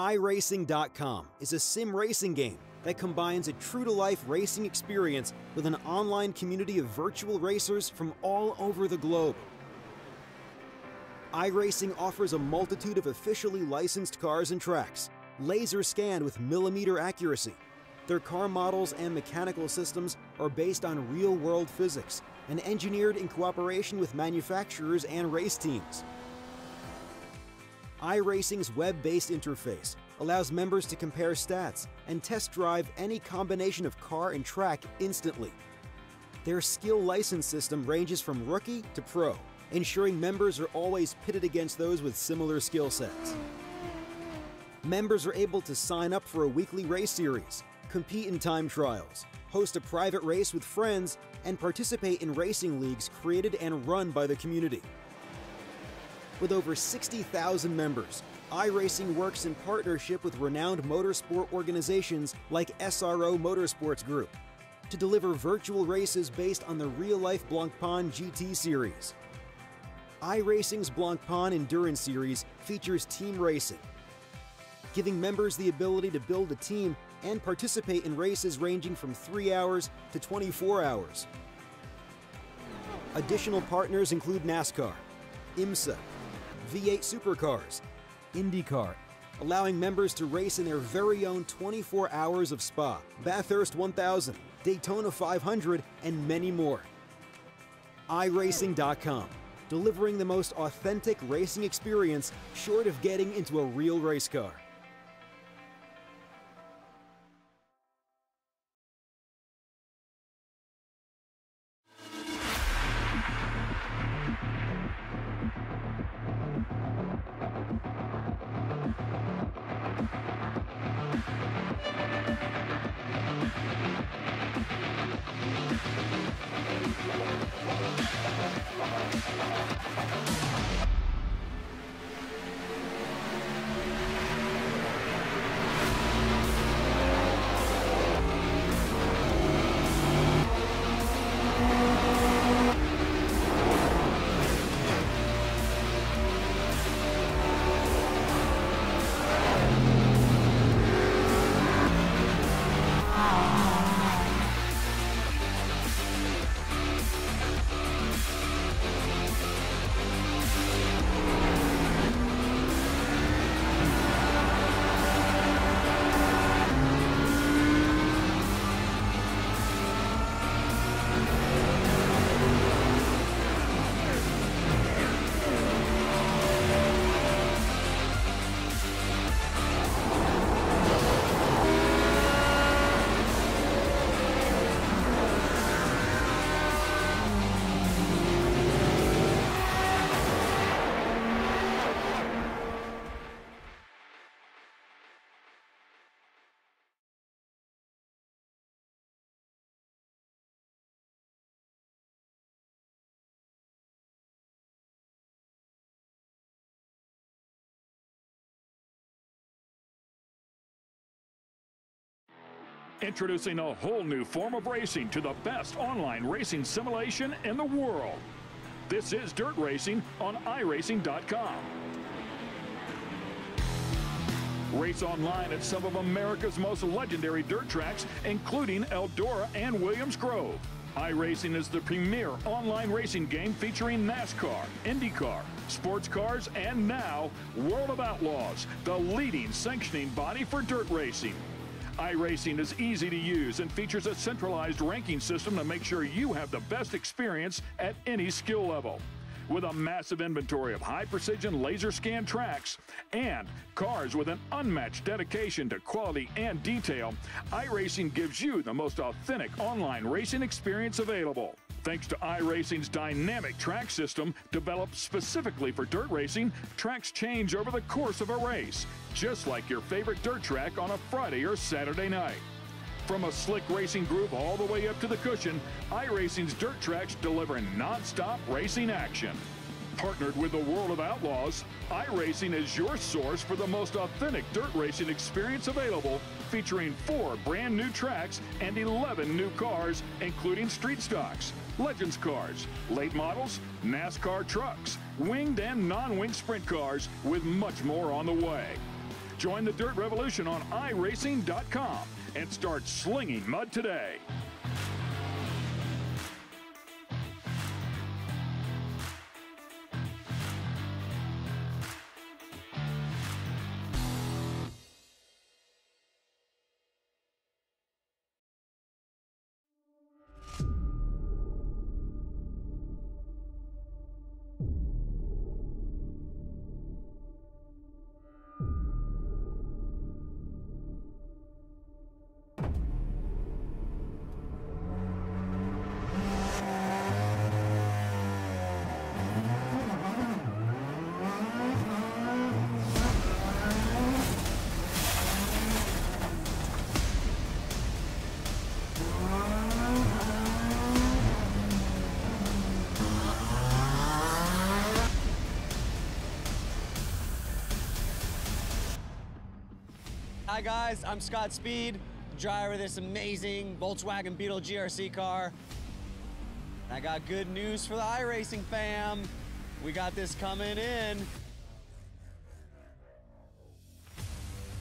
iRacing.com is a sim racing game that combines a true-to-life racing experience with an online community of virtual racers from all over the globe. iRacing offers a multitude of officially licensed cars and tracks, laser scanned with millimeter accuracy. Their car models and mechanical systems are based on real-world physics and engineered in cooperation with manufacturers and race teams. iRacing's web-based interface allows members to compare stats and test drive any combination of car and track instantly. Their skill license system ranges from rookie to pro, ensuring members are always pitted against those with similar skill sets. Members are able to sign up for a weekly race series, compete in time trials, host a private race with friends, and participate in racing leagues created and run by the community. With over 60,000 members, iRacing works in partnership with renowned motorsport organizations like SRO Motorsports Group to deliver virtual races based on the real-life Blancpain GT series. iRacing's Blancpain Endurance Series features team racing, giving members the ability to build a team and participate in races ranging from 3 hours to 24 hours. Additional partners include NASCAR, IMSA, V8 Supercars, IndyCar, allowing members to race in their very own 24 hours of Spa, Bathurst 1000, Daytona 500, and many more. iRacing.com, delivering the most authentic racing experience short of getting into a real race car. Introducing a whole new form of racing to the best online racing simulation in the world. This is Dirt Racing on iRacing.com. Race online at some of America's most legendary dirt tracks, including Eldora and Williams Grove. iRacing is the premier online racing game featuring NASCAR, IndyCar, sports cars, and now World of Outlaws, the leading sanctioning body for dirt racing. iRacing is easy to use and features a centralized ranking system to make sure you have the best experience at any skill level. With a massive inventory of high-precision laser scan tracks and cars with an unmatched dedication to quality and detail, iRacing gives you the most authentic online racing experience available. Thanks to iRacing's dynamic track system, developed specifically for dirt racing, tracks change over the course of a race, just like your favorite dirt track on a Friday or Saturday night. From a slick racing groove all the way up to the cushion, iRacing's dirt tracks deliver non-stop racing action. Partnered with the World of Outlaws, iRacing is your source for the most authentic dirt racing experience available, featuring 4 brand new tracks and 11 new cars, including street stocks, Legends cars, late models, NASCAR trucks, winged and non-winged sprint cars, with much more on the way. Join the Dirt Revolution on iRacing.com and start slinging mud today. Hi guys, I'm Scott Speed, driver of this amazing Volkswagen Beetle GRC car. I got good news for the iRacing fam. We got this coming in.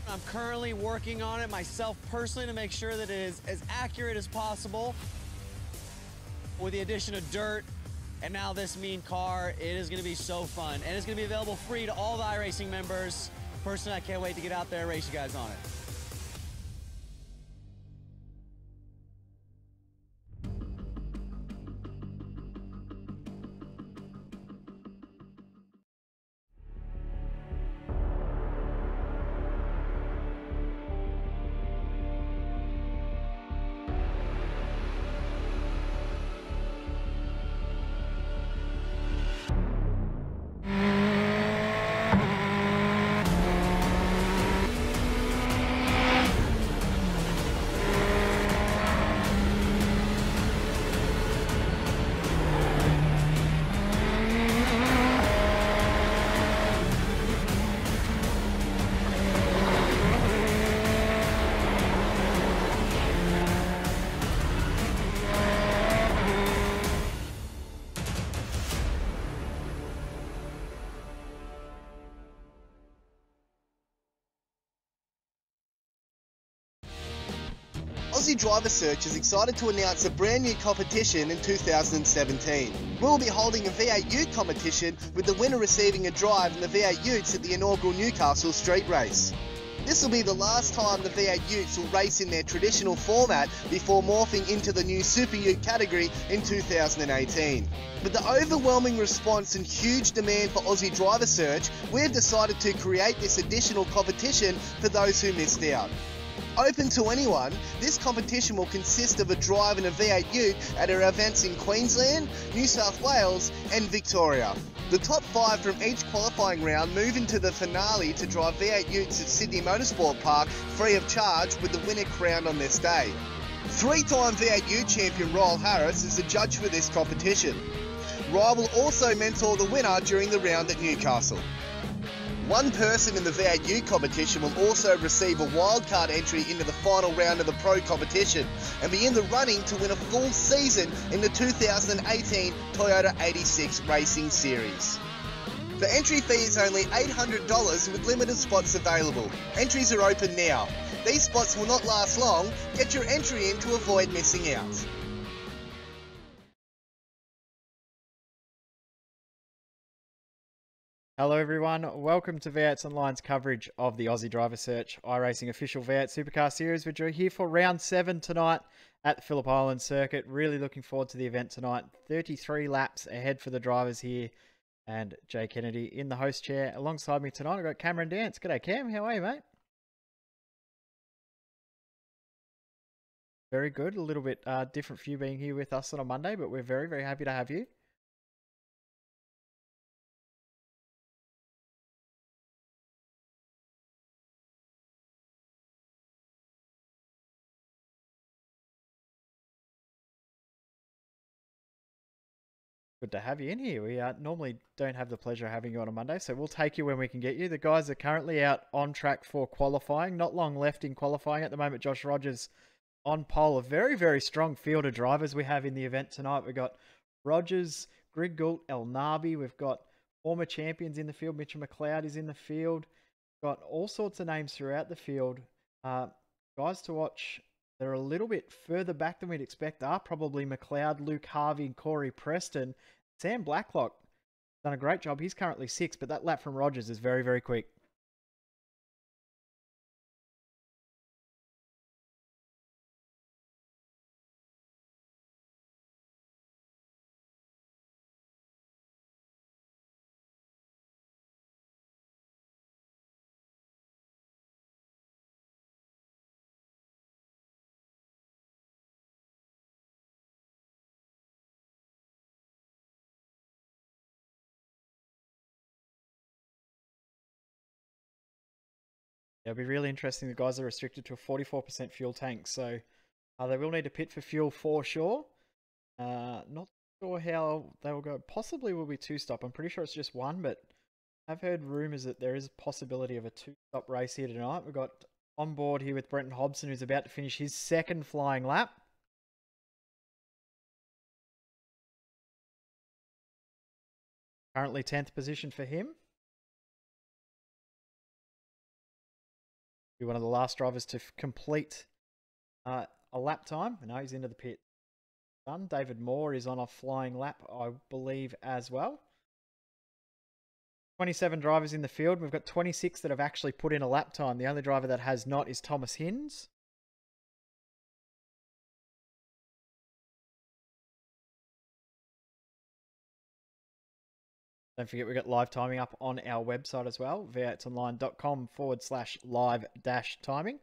I'm currently working on it myself personally to make sure that it is as accurate as possible. With the addition of dirt and now this mean car, it is gonna be so fun. And it's gonna be available free to all the iRacing members. Personally, I can't wait to get out there and race you guys on it. Aussie Driver Search is excited to announce a brand new competition in 2017. We will be holding a V8 Ute competition with the winner receiving a drive in the V8 Utes at the inaugural Newcastle Street Race. This will be the last time the V8 Utes will race in their traditional format before morphing into the new Super Ute category in 2018. With the overwhelming response and huge demand for Aussie Driver Search, we have decided to create this additional competition for those who missed out. Open to anyone, this competition will consist of a drive in a V8 Ute at our events in Queensland, New South Wales and Victoria. The top 5 from each qualifying round move into the finale to drive V8 Utes at Sydney Motorsport Park free of charge, with the winner crowned on this day. 3-time V8 Ute champion Ryle Harris is the judge for this competition. Ryle will also mentor the winner during the round at Newcastle. One person in the V8 Ute competition will also receive a wildcard entry into the final round of the Pro competition and be in the running to win a full season in the 2018 Toyota 86 Racing Series. The entry fee is only $800 with limited spots available. Entries are open now. These spots will not last long. Get your entry in to avoid missing out. Hello everyone, welcome to V8sonline's coverage of the Aussie Driver Search iRacing official V8 Supercar Series, which are here for round 7 tonight at the Phillip Island circuit. Really looking forward to the event tonight. 33 laps ahead for the drivers here, and Jay Kennedy in the host chair. Alongside me tonight, I've got Cameron Dance. G'day Cam, how are you mate? Very good, a little bit different for you being here with us on a Monday, but we're very, very happy to have you. Good to have you in here. We normally don't have the pleasure of having you on a Monday, so we'll take you when we can get you. The guys are currently out on track for qualifying. Not long left in qualifying at the moment. Josh Rogers on pole. A very, very strong field of drivers we have in the event tonight. We've got Rogers, Greg Gould, El Nabi. We've got former champions in the field. Mitchell McLeod is in the field. got all sorts of names throughout the field. Guys to watch that are a little bit further back than we'd expect are probably McLeod, Luke Harvey, and Corey Preston. Sam Blacklock done a great job. He's currently 6th, but that lap from Rogers is very, very quick. It'll be really interesting. The guys are restricted to a 44% fuel tank, so they will need to pit for fuel for sure. Not sure how they will go. Possibly will be 2-stop. I'm pretty sure it's just 1, but I've heard rumours that there is a possibility of a 2-stop race here tonight. We've got on board here with Brenton Hobson, who's about to finish his 2nd flying lap. Currently 10th position for him. Be one of the last drivers to complete a lap time. And now he's into the pit. Done. David Moore is on a flying lap, I believe, as well. 27 drivers in the field. We've got 26 that have actually put in a lap time. The only driver that has not is Thomas Hinds. Don't forget we've got live timing up on our website as well, v8sonline.com/live-timing.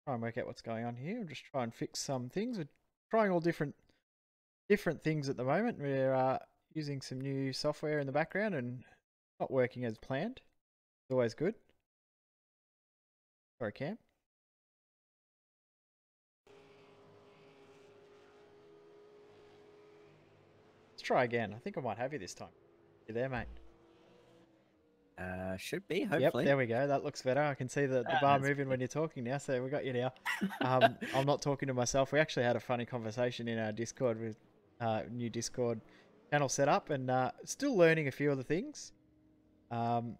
Try and work out what's going on here. We'll just try and fix some things. We're trying all different things at the moment. We're using some new software in the background and not working as planned. It's always good. Sorry, Cam. Let's try again. I think I might have you this time. You there, mate? Should be, hopefully. Yep, there we go. That looks better. I can see the bar moving when you're talking now, so we got you now. I'm not talking to myself. We actually had a funny conversation in our Discord with new Discord channel set up, and still learning a few of the things. And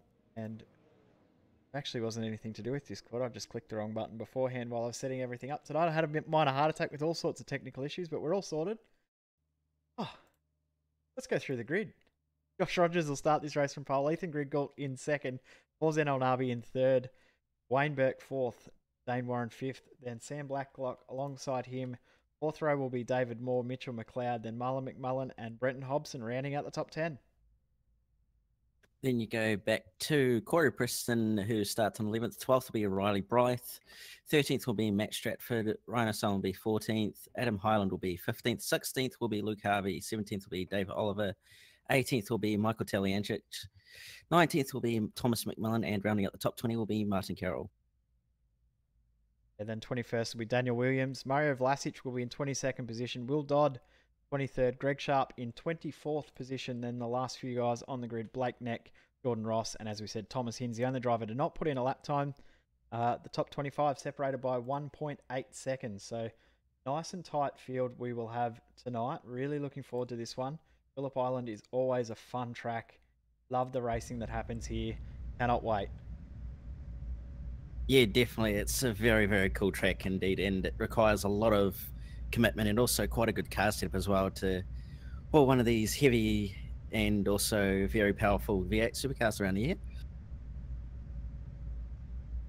actually wasn't anything to do with Discord. I just clicked the wrong button beforehand while I was setting everything up tonight. I had a minor heart attack with all sorts of technical issues, but we're all sorted. Oh, let's go through the grid. Josh Rogers will start this race from pole. Ethan Grigalt in 2nd. Forzen Elnabi in 3rd. Wayne Burke 4th. Dane Warren 5th. Then Sam Blacklock alongside him. 4th row will be David Moore, Mitchell McLeod, then Marlon McMullen and Brenton Hobson rounding out the top 10. Then you go back to Corey Preston, who starts on 11th. 12th will be Riley Brythe. 13th will be Matt Stratford. Ryan O'Sullivan will be 14th. Adam Highland will be 15th. 16th will be Luke Harvey. 17th will be David Oliver. 18th will be Michael Taliancic. 19th will be Thomas McMillan. And rounding out the top 20 will be Martin Carroll. And then 21st will be Daniel Williams. Mario Vlasic will be in 22nd position. Will Dodd, 23rd. Greg Sharp in 24th position. Then the last few guys on the grid, Blake Neck, Jordan Ross, and as we said, Thomas Hinds, the only driver to not put in a lap time. The top 25 separated by 1.8 seconds. So nice and tight field we will have tonight. Really looking forward to this one. Phillip Island is always a fun track. Love the racing that happens here. Cannot wait. Yeah, definitely. It's a very, very cool track indeed, and it requires a lot of commitment and also quite a good car setup as well to pull one of these heavy and also very powerful V8 supercars around here.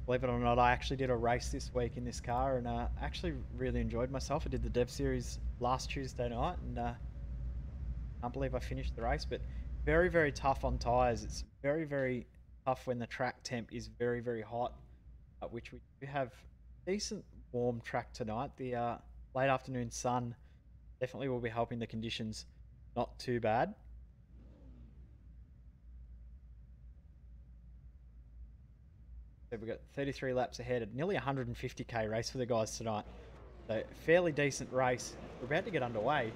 Believe it or not, I actually did a race this week in this car and actually really enjoyed myself. I did the Dev Series last Tuesday night and I can't believe I finished the race, but very, very tough on tyres. It's very, very tough when the track temp is very, very hot, which we do have decent warm track tonight. The late afternoon sun definitely will be helping the conditions not too bad. So we've got 33 laps ahead, nearly 150k race for the guys tonight. So fairly decent race. We're about to get underway.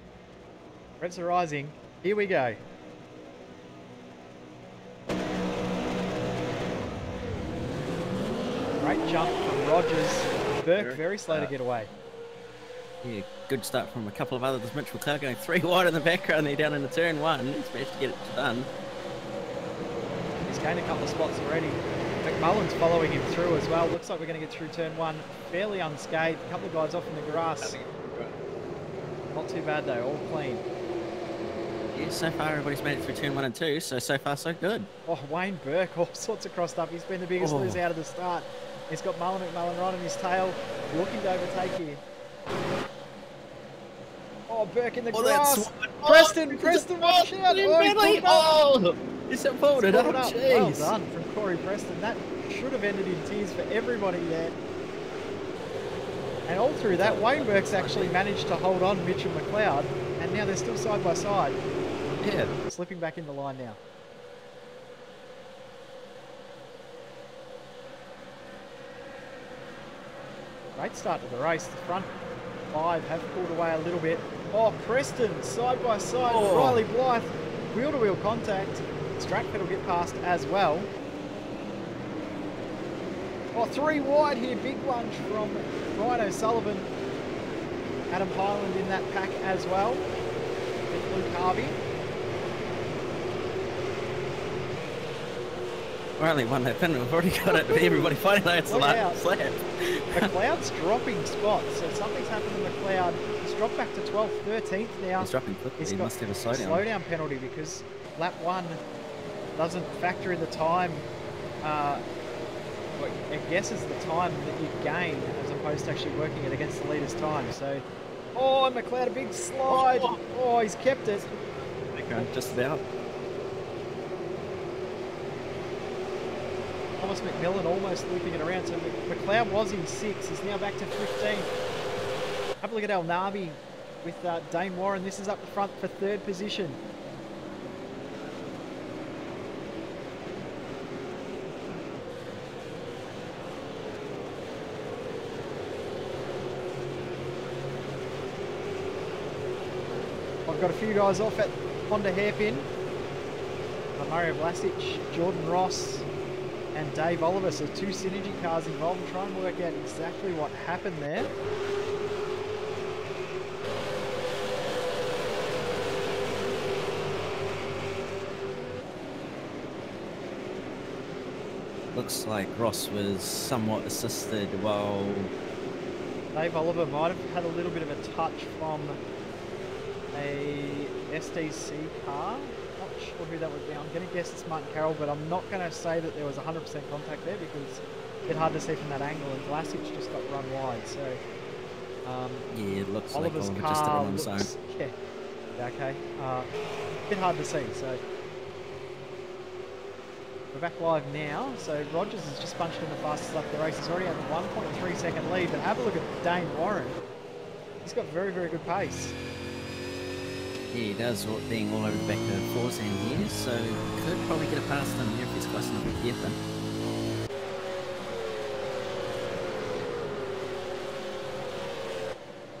Revs are rising. Here we go. Great jump from Rogers. Burke very slow to get away. Yeah, good start from a couple of others. Mitch McLeod going 3 wide in the background there down in the turn 1. He's managed to get it done. He's gained a couple of spots already. McMullen's following him through as well. Looks like we're going to get through turn 1 fairly unscathed. A couple of guys off in the grass. Not too bad though, all clean. Yeah, so far everybody's made it through turn 1 and 2, so far so good. Oh, Wayne Burke, all sorts of crossed up. He's been the biggest loser out of the start. He's got McMullen right on his tail, looking to overtake here. Oh, Burke in the grass. Preston, watch out. Oh, he's folded up. Well done from Corey Preston. That should have ended in tears for everybody there. And all through that, Wayne Burke's actually managed to hold on Mitchell McLeod, and now they're still side by side. Yeah. Slipping back in the line now. Great start to the race. The front 5 have pulled away a little bit. Oh, Preston, side by side. Oh. Riley Blythe, wheel-to-wheel contact. Stratford will get past as well. Oh, 3 wide here. Big lunge from Ryan O'Sullivan. Adam Highland in that pack as well. With Luke Harvey. We're only one lap in, we've already got it. Everybody fighting out the last lap. McLeod's dropping spots, so something's happened to McLeod. He's dropped back to 12th, 13th now. He's dropping quickly, he must have a slowdown penalty because lap 1 doesn't factor in the time. It guesses the time that you gain as opposed to actually working it against the leader's time. So, oh, McLeod, a big slide. Oh, he's kept it. Just about. Thomas McMillan almost looping it around. So McLeod was in 6th. He's now back to 15th. Have a look at El Nabi with Dane Warren. This is up the front for 3rd position. I've got a few guys off at Honda Hairpin. Mario Vlasic, Jordan Ross, and Dave Oliver. So 2 synergy cars involved. And try and work out exactly what happened there. Looks like Ross was somewhat assisted while Dave Oliver might have had a little bit of a touch from a STC car. Not sure who that would be. I'm going to guess it's Martin Carroll, but I'm not going to say that there was 100% contact there because it's a bit hard to see from that angle, and Vlasic just got run wide. So yeah, it looks Oliver's like car just on the looks, zone. Yeah, okay. A bit hard to see. So we're back live now. So Rogers has just punched in the fastest lap of the race. He's already had a 1.3 second lead. But have a look at Dane Warren. He's got very, very good pace. Yeah, he does, being all over the back of Forzan here, so could probably get a past him here if he's close enough to get them.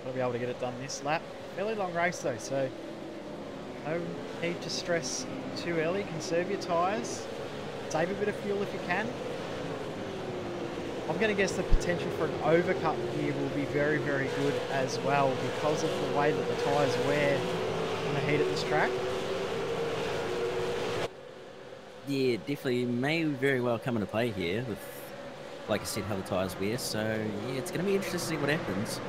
We'll be able to get it done this lap. Fairly long race though, so no need to stress too early. Conserve your tyres. Save a bit of fuel if you can. I'm going to guess the potential for an overcut here will be very, very good as well because of the way that the tyres wear in the heat at this track. Yeah, definitely may very well come into play here with, like I said, how the tyres wear. So yeah, it's going to be interesting to see what happens.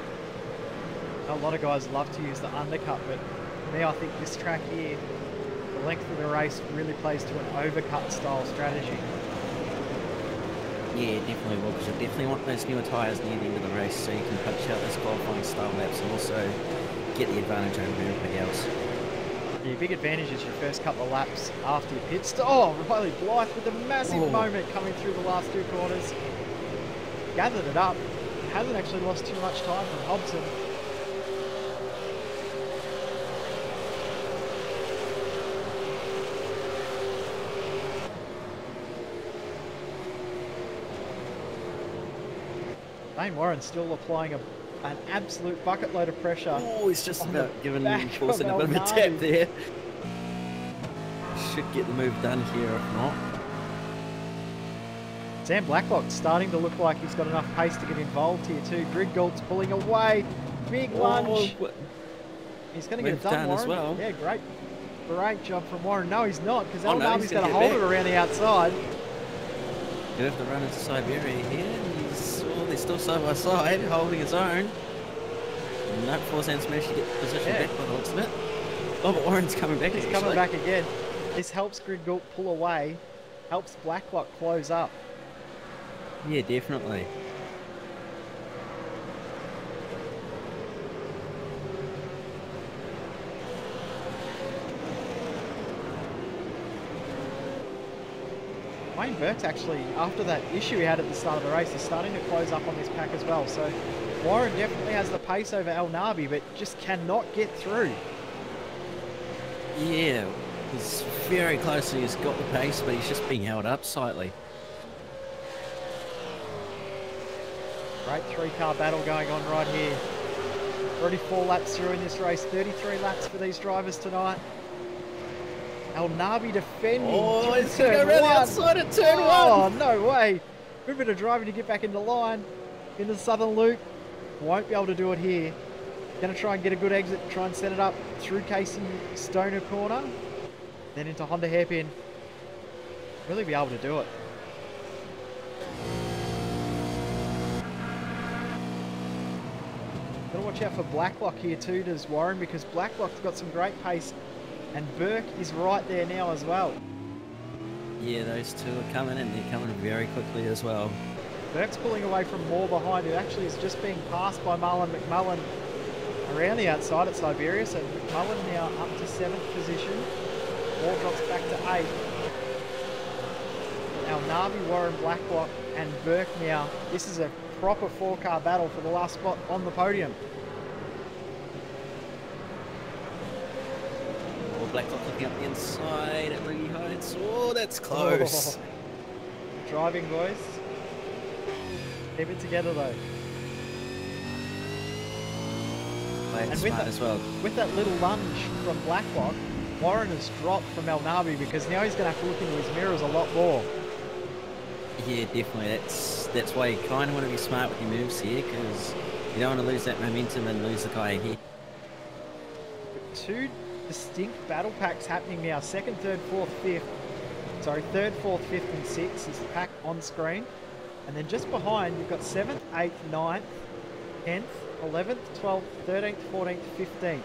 A lot of guys love to use the undercut, but for me, I think this track here, the length of the race really plays to an overcut style strategy. Yeah, definitely will, because you definitely want those newer tyres near the end of the race so you can punch out those qualifying style laps and also get the advantage over everybody else. Your big advantage is your first couple of laps after your pit stop. Oh, Riley Blythe with a massive moment coming through the last 2 corners. Gathered it up. Hasn't actually lost too much time from Hobson. Dane Warren still applying an absolute bucket load of pressure. Oh, he's just about giving Forsyth a bit of a tap there. Should get the move done here if not. Sam Blacklock's starting to look like he's got enough pace to get involved here too. Gridgold's pulling away. Big lunge. He's going to get it done, Warren. As well. Yeah, great job from Warren. No, he's not, because no, Elnabi's going to hold it around the outside. You have to run into Siberia here. They're still side by side, holding his own. No, Forzan's managed to get position back by the looks of it. Oh, but Warren's coming back. He's coming back again. This helps Gridgold pull away, helps Blacklock close up. Yeah, definitely. Wayne Burke's actually, after that issue he had at the start of the race, is starting to close up on this pack as well. So Warren definitely has the pace over Elnabi, but just cannot get through. Yeah, he's very close. He's got the pace, but he's just being held up slightly. Great three-car battle going on right here. 34 laps through in this race, 33 laps for these drivers tonight. Elnabi defending. Oh, he's going to go around the outside at turn one. Oh, no way. Good bit of driving to get back into line. Into the southern loop. Won't be able to do it here. Going to try and get a good exit, try and set it up through Casey Stoner corner. Then into Honda hairpin. Really be able to do it. Got to watch out for Blacklock here too, does Warren, because Blacklock's got some great pace. And Burke is right there now as well. Yeah, those two are coming, and they're coming very quickly as well. Burke's pulling away from Moore behind, who actually is just being passed by Marlon McMullen around the outside at Siberia. So McMullen now up to 7th position. Moore drops back to 8th. Now Navi, Warren, Blacklock and Burke now. This is a proper 4-car battle for the last spot on the podium. Blacklock looking up the inside at Rudy Heights. Oh, that's close. Oh. Driving, boys. Keep it together, though. And smart as well. With that little lunge from Blacklock, Warren has dropped from Elnabi because now he's going to have to look into his mirrors a lot more. Yeah, definitely. That's why you kind of want to be smart with your moves here, because you don't want to lose that momentum and lose the guy ahead. Two distinct battle packs happening now. 2nd, 3rd, 4th, 5th. Sorry, 3rd, 4th, 5th and 6th is the pack on screen. And then just behind, you've got 7th, 8th, 9th, 10th, 11th, 12th, 13th, 14th, 15th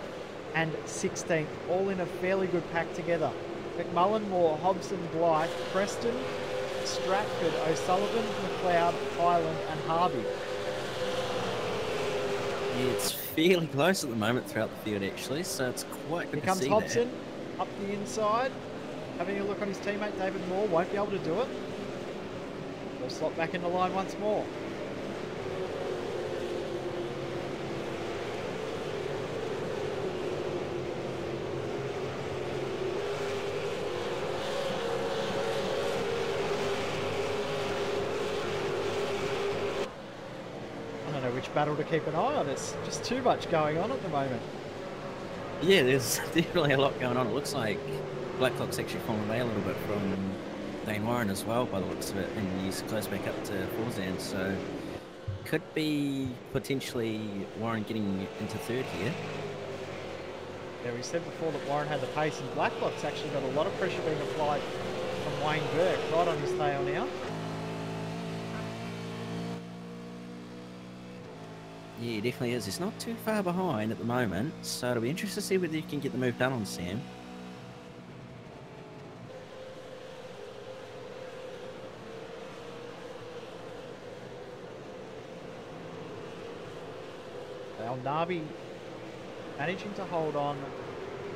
and 16th, all in a fairly good pack together. McMullen, Moore, Hobson, Blythe, Preston, Stratford, O'Sullivan, McLeod, Highland and Harvey. Yeah, it's fairly close at the moment throughout the field actually, so it's quite good to see. Here comes Hobson, up the inside, having a look on his teammate David Moore, won't be able to do it. They'll slot back into line once more. I don't know which battle to keep an eye on. There's just too much going on at the moment. Yeah, there's definitely a lot going on. It looks like Blacklock's actually fallen away a little bit from Dane Warren as well by the looks of it, and he's close back up to Forzan, so could be potentially Warren getting into 3rd here. Yeah, we said before that Warren had the pace, and Blacklock's actually got a lot of pressure being applied from Wayne Burke right on his tail now. Yeah, he definitely is. He's not too far behind at the moment, so it'll be interesting to see whether you can get the move done on Sam. Nabi managing to hold on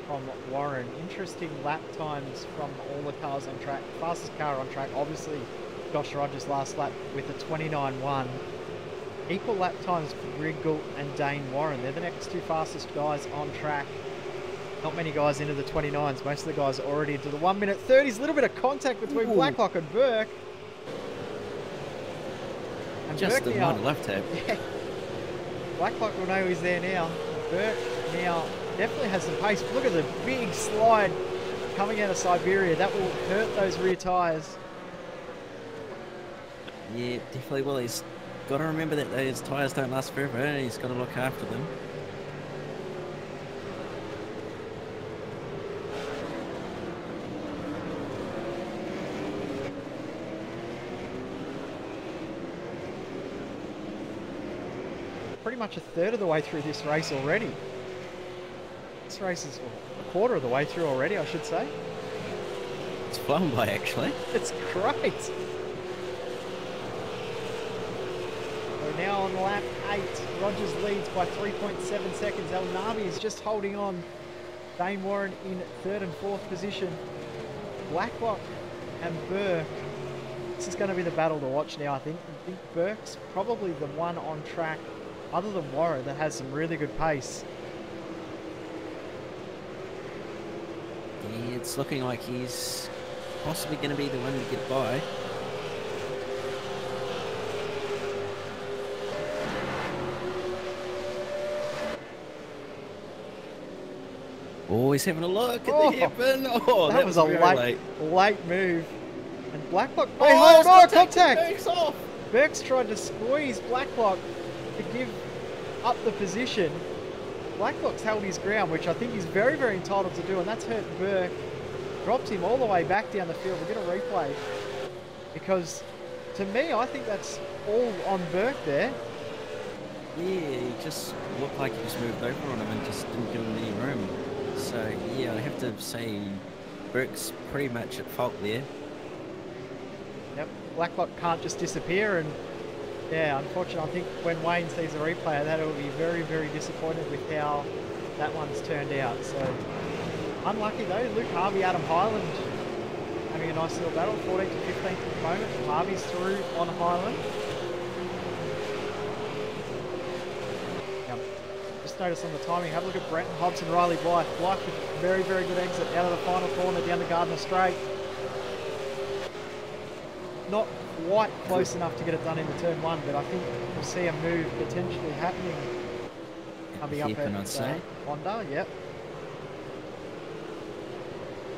from Warren. Interesting lap times from all the cars on track. Fastest car on track, obviously, Josh Rogers' last lap with a 29.1. Equal lap times for Griggle and Dane Warren. They're the next two fastest guys on track. Not many guys into the 29s. Most of the guys are already into the 1:30s. A little bit of contact between Blacklock and Burke. And just the one left tab. Yeah. Blacklock will know he's there now. Burke now definitely has some pace. Look at the big slide coming out of Siberia. That will hurt those rear tyres. Yeah, definitely will. He's got to remember that those tyres don't last forever, and he's got to look after them. Pretty much a third of the way through this race already. This race is a quarter of the way through already, I shodd say. It's flown by, actually. It's great. We're now on lap 8. Rogers leads by 3.7 seconds. El Nabi is just holding on. Dane Warren in 3rd and 4th position. Blacklock and Burke. This is going to be the battle to watch now, I think. I think Burke's probably the one on track, other than Warren, that has some really good pace. Yeah, it's looking like he's possibly going to be the one to get by. Oh, he's having a look at the hairpin. Oh, that was a late move. And Blacklock, contact! Burke's tried to squeeze Blacklock to give up the position. Blacklock's held his ground, which I think he's very, very entitled to do, and that's hurt Burke. Drops him all the way back down the field. We'll get a replay. Because, to me, I think that's all on Burke there. Yeah, he just looked like he just moved over on him and just didn't give him any room. So, yeah, I have to say Burke's pretty much at fault there. Yep, Blacklock can't just disappear, and yeah, unfortunately, I think when Wayne sees the replay of that, he'll be very, very disappointed with how that one's turned out. So, unlucky though. Luke Harvey, Adam Highland having a nice little battle, 14th to 15th at the moment. Harvey's through on Highland. Now, just notice on the timing, have a look at Brenton Hobbs and Riley Blythe. Blythe with a very, very good exit out of the final corner down the Gardner Straight. Not quite close enough to get it done into turn 1, but I think we'll see a move potentially happening coming up at Honda. Yep.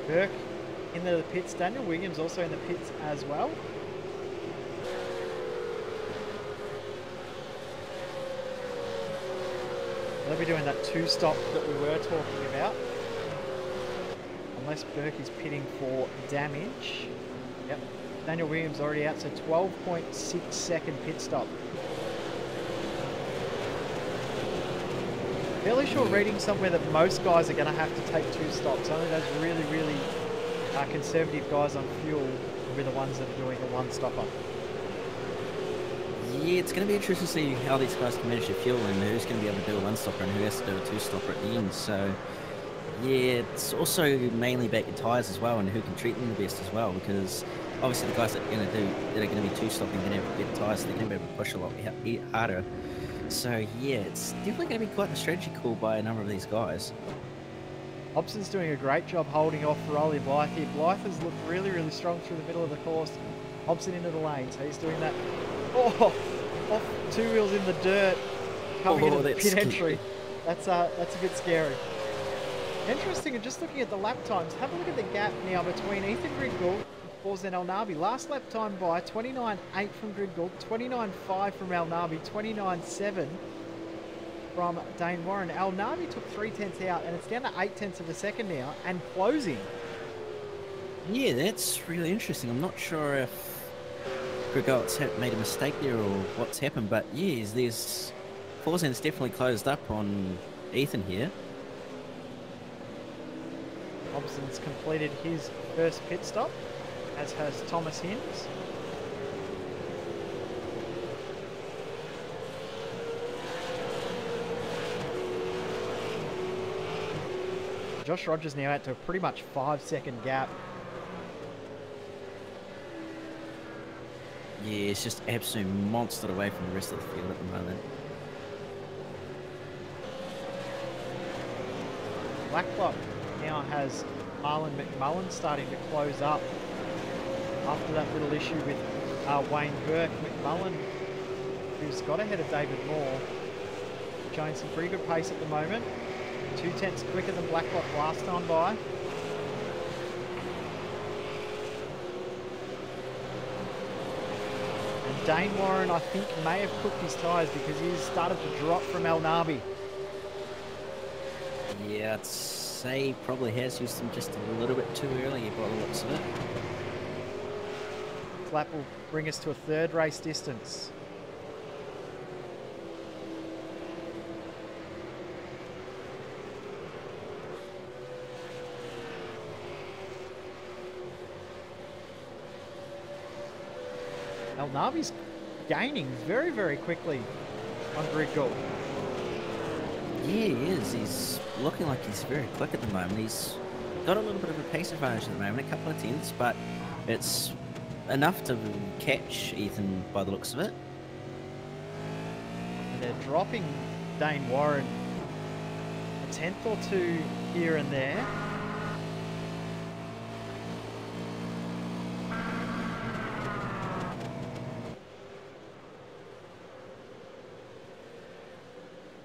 Burke into the pits. Daniel Williams also in the pits as well. They'll be doing that 2-stop that we were talking about. Unless Burke is pitting for damage. Yep. Daniel Williams already out, so 12.6 second pit stop. Fairly sure reading somewhere that most guys are going to have to take 2 stops. Only those really, really conservative guys on fuel will be the ones that are doing a 1-stopper. Yeah, it's going to be interesting to see how these guys can manage their fuel and who's going to be able to do a 1-stopper and who has to do a 2-stopper at the end. So, yeah, it's also mainly about your tyres as well and who can treat them the best as well, because obviously the guys that are going to be 2-stopping are going to have better tyres, so they're going to be able to push a lot harder. So yeah, it's definitely going to be quite the strategy call by a number of these guys. Hobson's doing a great job holding off Riley Blythe here. Blythe has looked really, really strong through the middle of the course. Hobson into the lane, so he's doing that. Oh, off 2 wheels in the dirt, coming into the pit entry. That's a bit scary. Interesting, and just looking at the lap times, have a look at the gap now between Ethan Gridgould and El Nabi. Last lap time by 29.8 from Gridgould, 29.5 from El Nabi, 29.7 from Dane Warren. El Nabi took 3/10 out, and it's down to 0.8 of a second now, and closing. Yeah, that's really interesting. I'm not sure if Grigold's made a mistake there or what's happened, but yeah, there's Forzen's definitely closed up on Ethan here. Hobson's completed his first pit stop, as has Thomas Hinds. Josh Rogers now out to a pretty much 5-second gap. Yeah, it's just absolute monster away from the rest of the field at the moment. Blacklock now has Marlon McMullen starting to close up after that little issue with Wayne Burke. McMullen, who's got ahead of David Moore, showing some pretty good pace at the moment. 0.2 quicker than Blacklock last time by. And Dane Warren, I think, may have cooked his tyres because he's started to drop from El Nabi. Yeah, I'd say he probably has used them just a little bit too early by the looks of it. Lap will bring us to a third race distance. El Nabi's gaining very, very quickly on Griggle. Yeah, he is. He's looking like he's very quick at the moment. He's got a little bit of a pace advantage at the moment, a couple of tenths, but it's enough to catch Ethan by the looks of it. And they're dropping Dane Warren a tenth or two here and there.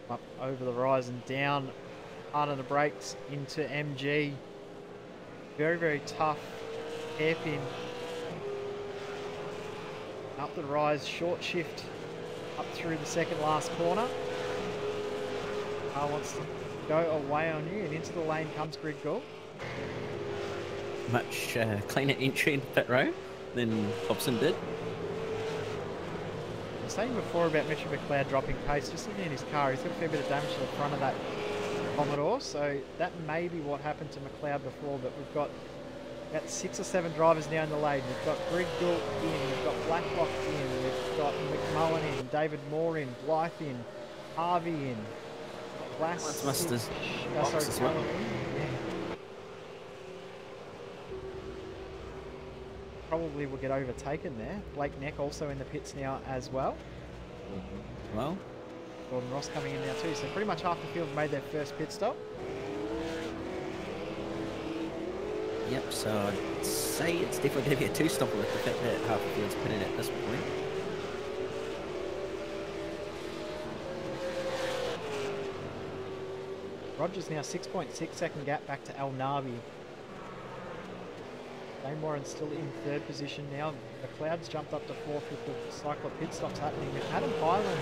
Up over the rise and down, hard on the brakes into MG. Very, very tough hairpin. Up the rise, short shift up through the second last corner. Car wants to go away on you, and into the lane comes Griggle. Much cleaner entry into pit row than Hobson did. I was saying before about Mitchell McLeod dropping pace, just looking at his car, he's got a fair bit of damage to the front of that Commodore, so that may be what happened to McLeod before, but we've got about 6 or 7 drivers now in the lane. We've got Griggle in, we've got Blacklock in, we've got McMullen in, David Moore in, Blythe in, Harvey in, Glass Musters in. Yeah. Probably will get overtaken there. Blake Neck also in the pits now as well. Well, Gordon Ross coming in now too. So pretty much half the field made their first pit stop. yep, so I'd say it's definitely going to be a two-stopper with the fact that half the field's pitted at this point. Rogers now 6.6 second gap back to El Nabi. Dane Warren's still in third position now. McLeod's jumped up to fourth with the cycle of pit stops happening. Adam Highland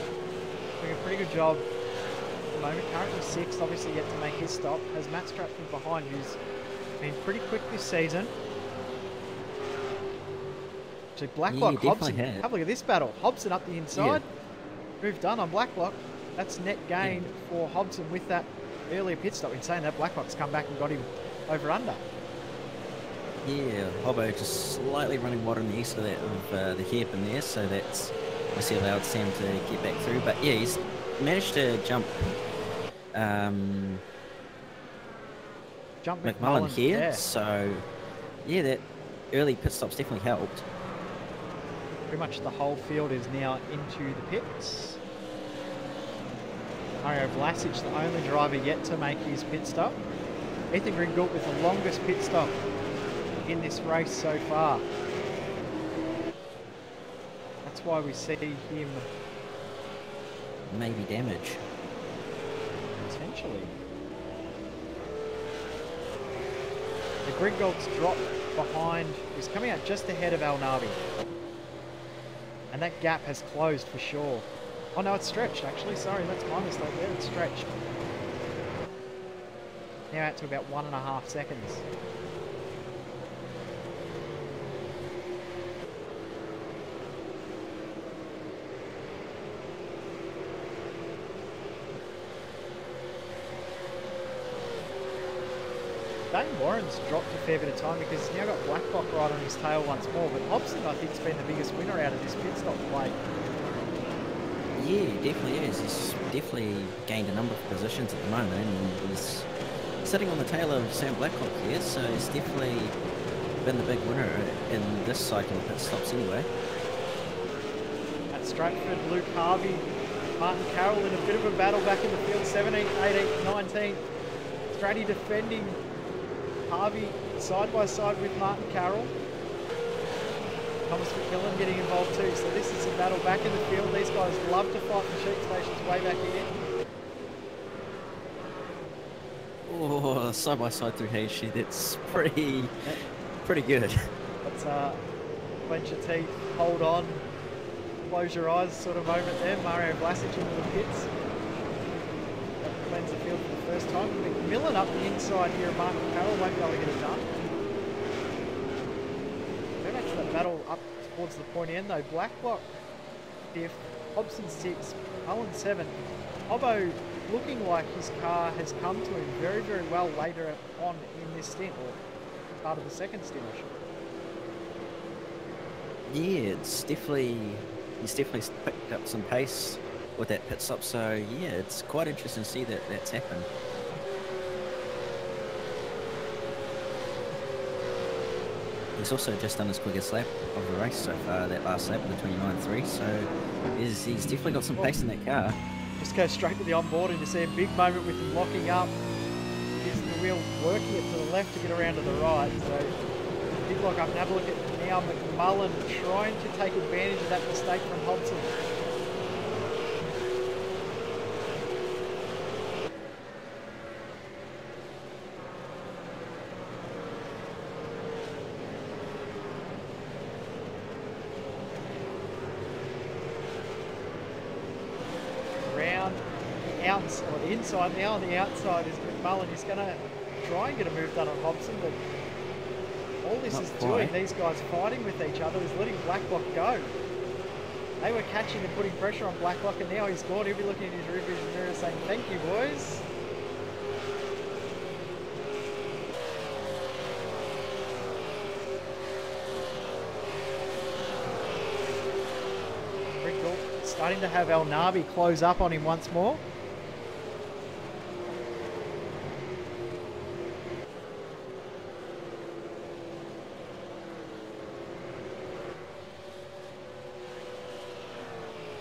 doing a pretty good job at the moment. Currently sixth, obviously yet to make his stop. Has Matt Stratford behind, who's been pretty quick this season. So Blacklock, yeah, Hobson. Have a look at this battle. Hobson up the inside. Yeah. Move done on Blacklock. That's net gain for Hobson with that earlier pit stop. In saying that, Blacklock's come back and got him over under. Yeah, Hobbo just slightly running wide on the east of that of the hairpin there, so that's obviously allowed Sam to get back through. But yeah, he's managed to jump McMullen here, yeah. So yeah, that early pit stop's definitely helped. Pretty much the whole field is now into the pits. Mario Vlasic, the only driver yet to make his pit stop. Ethan Gringold with the longest pit stop in this race so far. That's why we see him maybe damage. Potentially. The Gringold's dropped behind. He's coming out just ahead of El Nabi. And that gap has closed for sure. Oh no, it's stretched actually. Sorry, that's my mistake there. It's stretched. Now out to about 1.5 seconds. Dane Warren's dropped a fair bit of time because he's now got Blacklock right on his tail once more, but Hobson I think has been the biggest winner out of this pit stop play. Yeah, he definitely is. He's definitely gained a number of positions at the moment and he's sitting on the tail of Sam Blacklock here, so he's definitely been the big winner in this cycle of pit stops anyway. At Stratford, Luke Harvey, Martin Carroll in a bit of a battle back in the field, 17th, 18th, 19th. Stratty defending Harvey side by side with Martin Carroll. Thomas McMillan getting involved too, so this is a battle back in the field. These guys love to fight the sheep stations way back here. Oh, side by side through Hayshe, that's pretty good. Let's clench your teeth, hold on. close your eyes sort of moment there. Mario Vlasic into the pits. That cleans the field for the first time. McMillan up the inside here. Martin Carroll won't be able to get it done. Go back to that battle up towards the pointy end though. Blacklock 5th, Hobson 6th, Cullen 7th. Hobbo looking like his car has come to him very, very well later on in this stint, or part of the second stint, I should. Yeah, he's definitely picked up some pace with that pit stop. So yeah, it's quite interesting to see that that's happened. He's also just done his quickest lap of the race so far, that last lap of the 29.3. So he's definitely got some pace in that car. Just go straight to the onboard and you see a big moment with him locking up, using the wheel, working it to the left to get around to the right. So big lock up, and have a look at now McMullen trying to take advantage of that mistake from Hobson. Or the inside now, on the outside is McMullen. He's going to try and get a move done on Hobson, but all this is doing, these guys fighting with each other, is letting Blacklock go. They were catching and putting pressure on Blacklock, and now he's gone. He'll be looking in his rear vision mirror saying, thank you, boys. Starting to have El Nabi close up on him once more.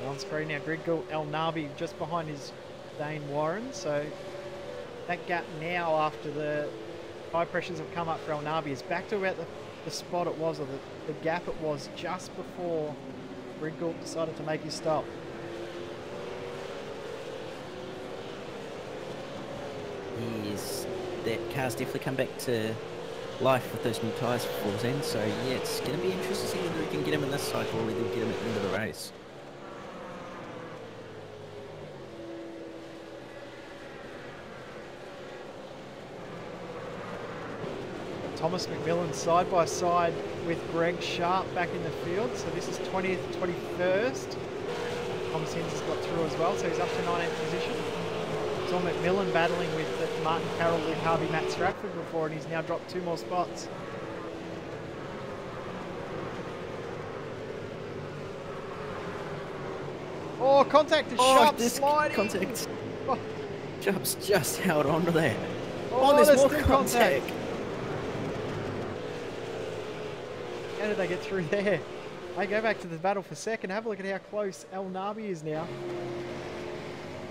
On screen now, Griggle El Nabi just behind his Dane Warren. So that gap now, after the high pressures have come up for El Nabi, is back to about the spot it was, or the gap it was just before Griggle decided to make his stop. Yes, that car's definitely come back to life with those new tyres for 14. So yeah, it's going to be interesting to see whether we can get him in this cycle or whether we get him at the end of the race. Thomas McMillan side by side with Greg Sharp back in the field. So this is 20th, 21st. Thomas Hinds has got through as well, so he's up to 19th position. Tom McMillan battling with Martin Carroll, Luke Harvey, Matt Stratford before, and he's now dropped 2 more spots. Oh, contact to Sharp sliding. Contact. Oh. Sharp's just held on to that. Oh, there's more contact. How did they get through there? They go back to the battle for second. Have a look at how close El Nabi is now.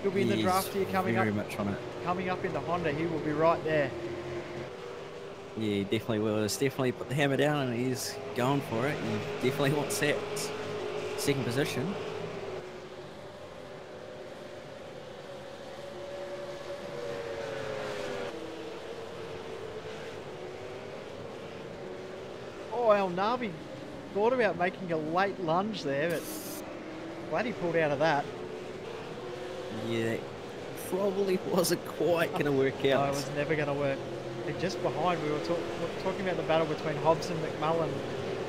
He'll be in the draft here coming up. Very much on it. Coming up into Honda, he will be right there. Yeah, definitely will. He's definitely put the hammer down and he's going for it. He definitely wants that second position. Oh, El Nabi thought about making a late lunge there, but glad he pulled out of that. Yeah, probably wasn't quite going to work out. No, it was never going to work. They're just behind. We were talking about the battle between Hobson and McMullen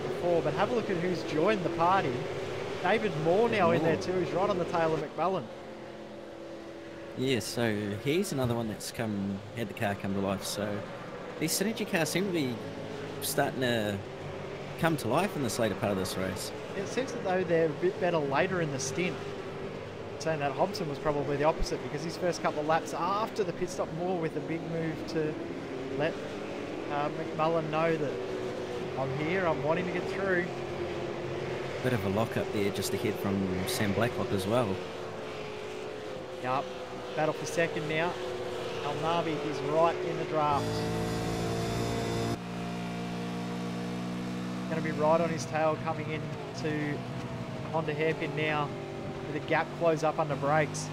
before, but have a look at who's joined the party. David Moore now in there too. He's right on the tail of McMullen. Yeah, so he's another one that's had the car come to life. So these synergy cars seem to be starting to come to life in this later part of this race. It seems that though they're a bit better later in the stint. Saying that Hobson was probably the opposite, because his first couple of laps after the pit stop, Moore with a big move to let McMullen know that I'm here, I'm wanting to get through. Bit of a lock up there just ahead from Sam Blacklock as well. Yup, battle for second now. El Nabi is right in the draft. Going to be right on his tail coming in to Honda hairpin now, with a gap close up under brakes.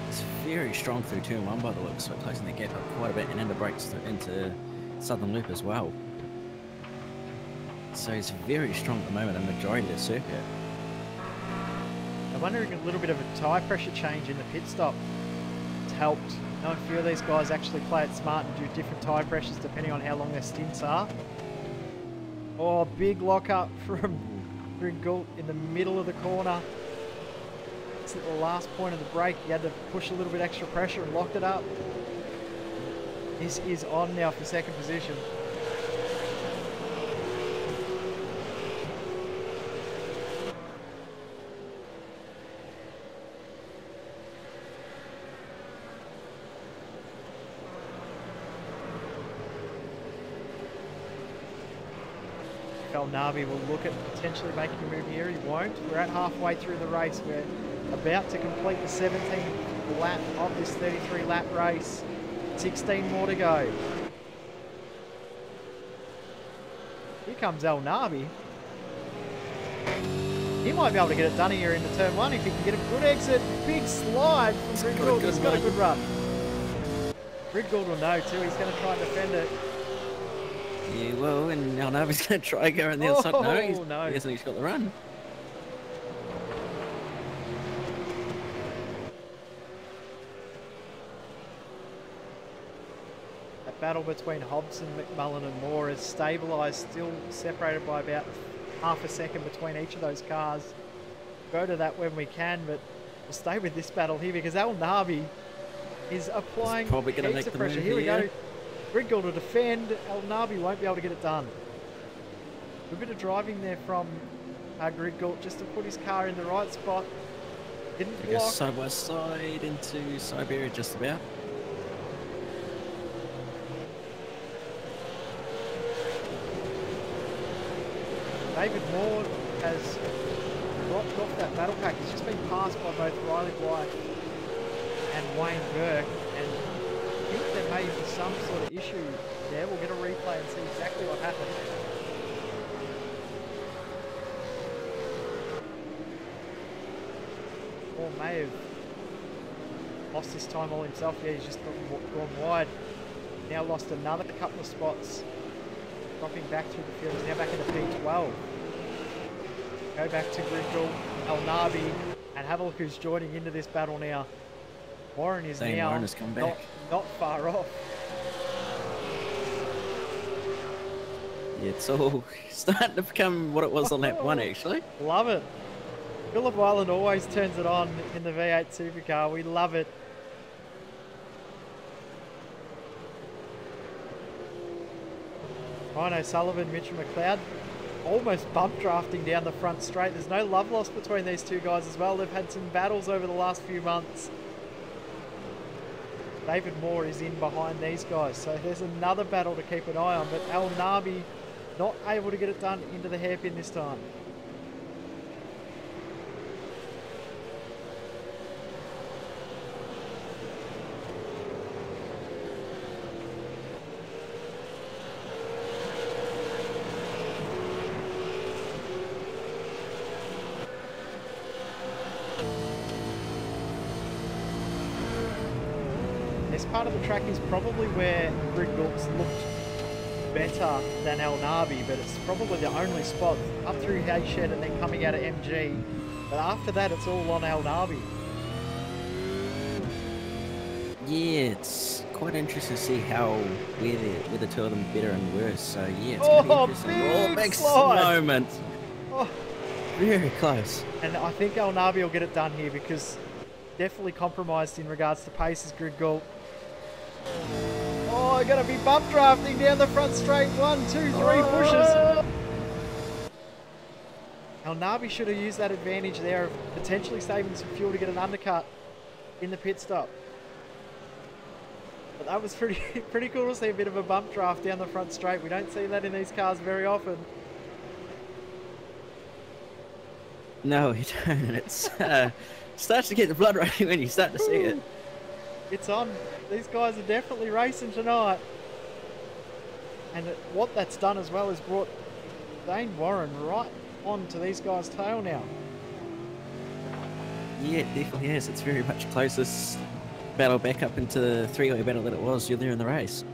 It's very strong through turn 1 by the looks, so closing the gap up quite a bit, and under brakes into Southern Loop as well. So he's very strong at the moment, a majority of the circuit. wondering a little bit of a tyre pressure change in the pit stop. It's helped. I know a few of these guys actually play it smart and do different tyre pressures depending on how long their stints are. Oh, big lock up from Gould in the middle of the corner. It's at the last point of the break. He had to push a little bit extra pressure and locked it up. This is on now for second position. Navi will look at potentially making a move here. He won't. We're at halfway through the race. We're about to complete the 17th lap of this 33 lap race. 16 more to go. Here comes El Nabi. He might be able to get it done here into turn 1 if he can get a good exit. Big slide from Grid. He's got a good run. Grid will know too. He's going to try and defend it. Yeah, well, and El Navi's going to try and go on the outside. No, he hasn't. He's got the run. That battle between Hobson, McMullen and Moore is stabilised, still separated by about half a second between each of those cars. We'll go to that when we can, but we'll stay with this battle here because El Nabi is applying probably going to make the pressure. move Here we go. Gridgold to defend. El Nabi won't be able to get it done. A bit of driving there from Gridgold just to put his car in the right spot. Didn't block. Side by side into Siberia just about. David Moore has dropped off that battle pack. He's just been passed by both Riley Blythe and Wayne Burke. And I think there may be some sort of issue there. We'll get a replay and see exactly what happened. Or may have lost his time all himself. Yeah, he's just gone wide. Now lost another couple of spots. Dropping back through the field. He's now back into P12. Go back to Gridgold, El Nabi, and have a look who's joining into this battle now. Warren is now Warren has come back. Not far off. Yeah, it's all starting to become what it was on lap 1 actually. Love it. Phillip Island always turns it on in the V8 Supercar. We love it. Ryan O'Sullivan, Mitchell McLeod almost bump drafting down the front straight. There's no love lost between these two guys as well. They've had some battles over the last few months. David Moore is in behind these guys, so there's another battle to keep an eye on, but El Nabi not able to get it done into the hairpin this time. This part of the track is probably where Gridgold's looked better than El Nabi, but it's probably the only spot up through Hayshed and then coming out of MG. But after that, it's all on El Nabi. Yeah, it's quite interesting to see where the two of them better and worse. So yeah, it's going to be interesting. Big moment. Oh. Very close. And I think El Nabi will get it done here because definitely compromised in regards to pace as Gridgold. Oh, going to be bump drafting down the front straight. 1, 2, 3 pushes. El Nabi should have used that advantage there of potentially saving some fuel to get an undercut in the pit stop. But that was pretty cool to see a bit of a bump draft down the front straight. We don't see that in these cars very often. No, you don't. It's starts to get the blood running when you start to see it. It's on. These guys are definitely racing tonight. And what that's done as well is brought Dane Warren right onto these guys' tail now. Yeah, it definitely is. It's very much closest battle back up into the three-way battle that it was earlier in the race.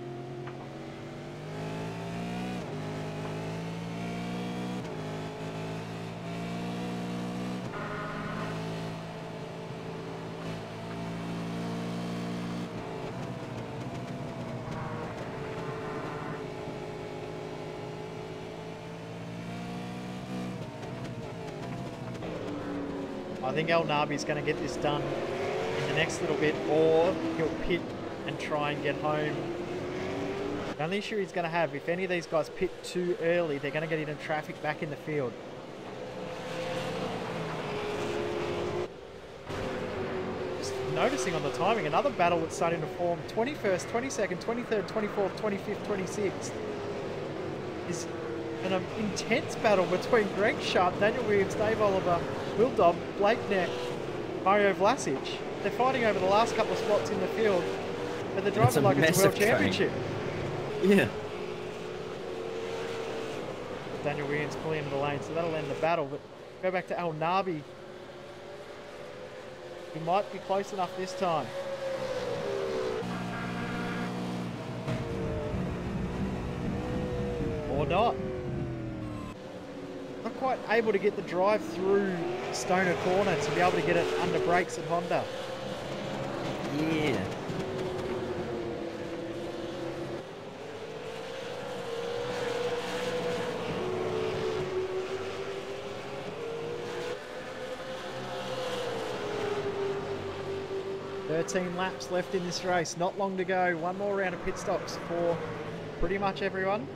I think El Nabi's going to get this done in the next little bit, or he'll pit and try and get home. The only issue he's going to have, if any of these guys pit too early, they're going to get into traffic back in the field. Just noticing on the timing, another battle that's starting to form. 21st, 22nd, 23rd, 24th, 25th, 26th is an intense battle between Greg Sharp, Daniel Williams, Dave Oliver, Will Dobb, Blake Neck, Mario Vlasic. They're fighting over the last couple of spots in the field, but they're driving like it's a world championship. Yeah. Daniel Williams pulling into the lane, so that'll end the battle. But go back to El Nabi. He might be close enough this time. Or not. Not quite able to get the drive through Stoner Corner to be able to get it under brakes at Honda. Yeah. $13 laps left in this race, not long to go. One more round of pit stops for pretty much everyone.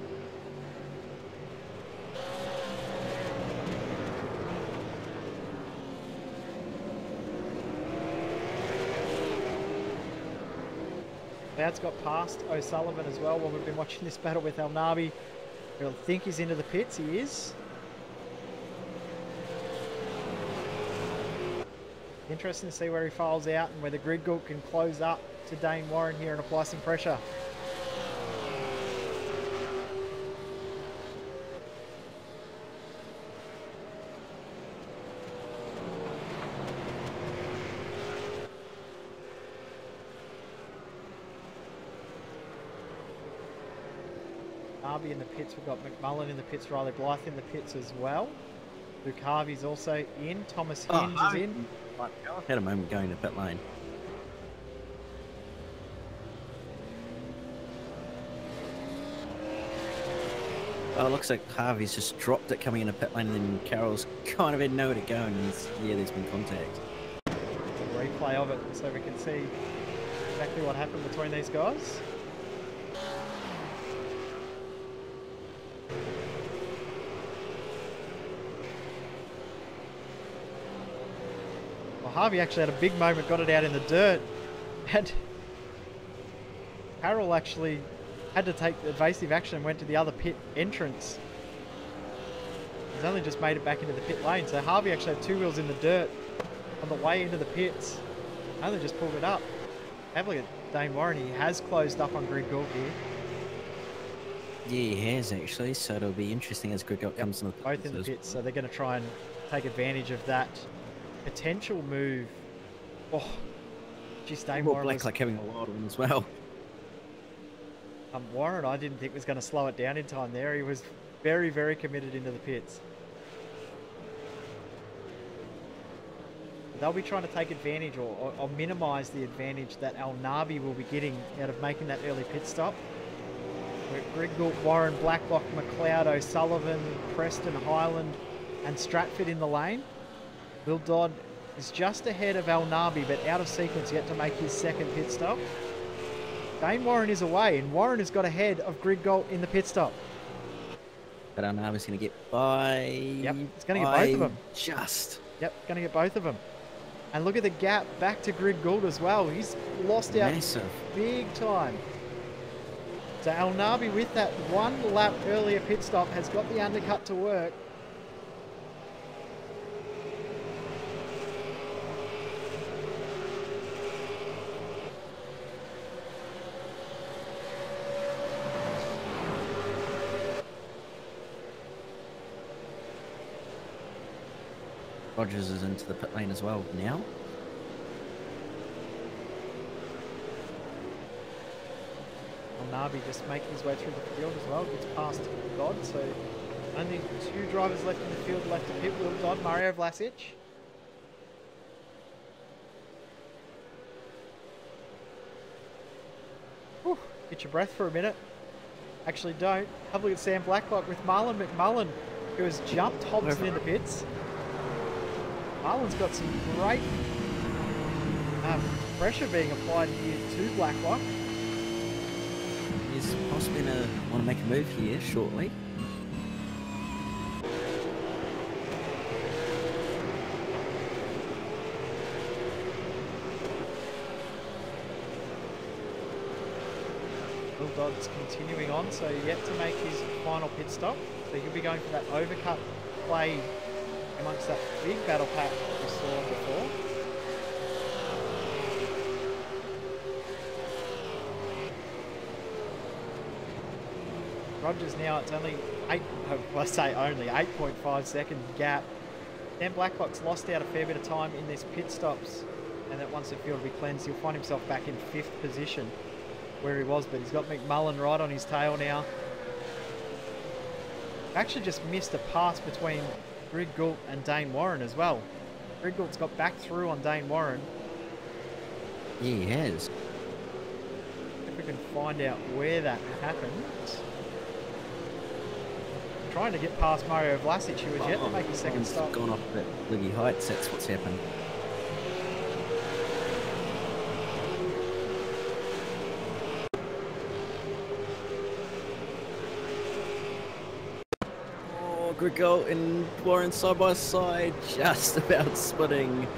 Cloud's got past O'Sullivan as well while we've been watching this battle with El Nabi. I think he's into the pits, he is. Interesting to see where he files out and whether Gridgold can close up to Dane Warren here and apply some pressure. Harvey in the pits, we've got McMullen in the pits, Riley Blythe in the pits as well. Luke Harvey's also in, Thomas Hinge is in. I've had a moment going to pit lane. Oh, it looks like Harvey's just dropped it coming into pit lane, and then Carroll's kind of had nowhere to go, and yeah, there's been contact. A replay of it so we can see exactly what happened between these guys. Harvey actually had a big moment, got it out in the dirt, and Carroll actually had to take evasive action and went to the other pit entrance. He's only just made it back into the pit lane, so Harvey actually had two wheels in the dirt on the way into the pits. Only just pulled it up. Have a look at Dane Warren, he has closed up on Greg Gould here. Yeah, he has actually, so it'll be interesting as Greg Gould comes in the pits. Both in the pits, so they're going to try and take advantage of that potential move. Oh, geez, Dane Warren Black like having a wild one as well. Warren, I didn't think was going to slow it down in time there. He was very, very committed into the pits. They'll be trying to take advantage or minimise the advantage that El Nabi will be getting out of making that early pit stop. Greg Gould, Warren, Blacklock, McLeod, O'Sullivan, Preston, Highland and Stratford in the lane. Will Dodd is just ahead of El Nabi, but out of sequence yet to make his second pit stop. Dane Warren is away, and Warren has got ahead of Greg Gould in the pit stop. But El Nabi's going to get by. Yep, it's going to get both of them. Just. Yep, going to get both of them. And look at the gap back to Greg Gould as well. He's lost out big time. So El Nabi with that one lap earlier pit stop has got the undercut to work. Rogers is into the pit lane as well now. Nabi just making his way through the field as well, gets past Dodd, so only two drivers left in the field left to pit. Will Dodd, Mario Vlasic. Whew, get your breath for a minute. Actually don't. Have a look at Sam Blacklock with Marlon McMullen, who has jumped Hobson in the pits. Marlon's got some great pressure being applied here to Blacklock. He's possibly going to want to make a move here shortly. Dodd's continuing on, so yet to make his final pit stop. So he'll be going for that overcut play amongst that big battle pack we saw before. Rogers now, it's only 8.5 second gap. Dan Blacklock's lost out a fair bit of time in this pit stops, and that once the field will be cleansed, he'll find himself back in 5th position where he was, but he's got McMullen right on his tail now. Actually just missed a pass between Greg Gould and Dane Warren as well. Greg Gould's got back through on Dane Warren. Yeah, he has. If we can find out where that happened. Trying to get past Mario Vlasic, who was yet to make a second stop. Gone off at Liggy Heights, that's what's happened. Grigol and Warren side by side, just about splitting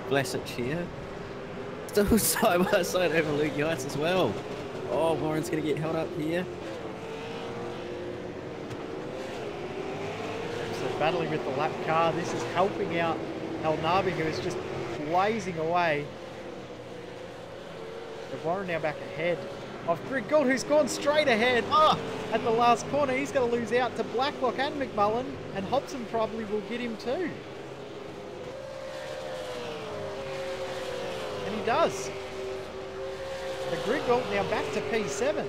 Vlasic here. Still side by side over Luke Yates as well. Oh, Warren's going to get held up here. So battling with the lap car, this is helping out El Nabi, who is just blazing away. But Warren now back ahead of Greg Gould, who's gone straight ahead at the last corner. He's going to lose out to Blacklock and McMullen, and Hobson probably will get him too. And he does. The Greg Gould now back to P7.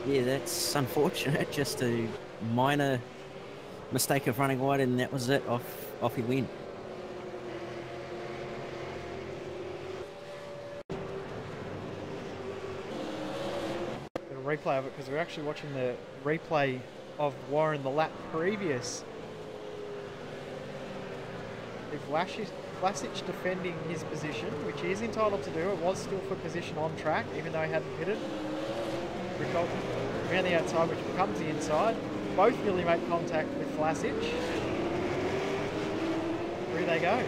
Yeah, that's unfortunate. Just a minor mistake of running wide, and that was it. Off he went. Replay of it, because we're actually watching the replay of Warren the lap previous. If Vlasic defending his position, which he is entitled to do, it was still for position on track, even though he hadn't pitted. Rick around the outside, which becomes the inside. Both nearly make contact with Vlasic. Through they go.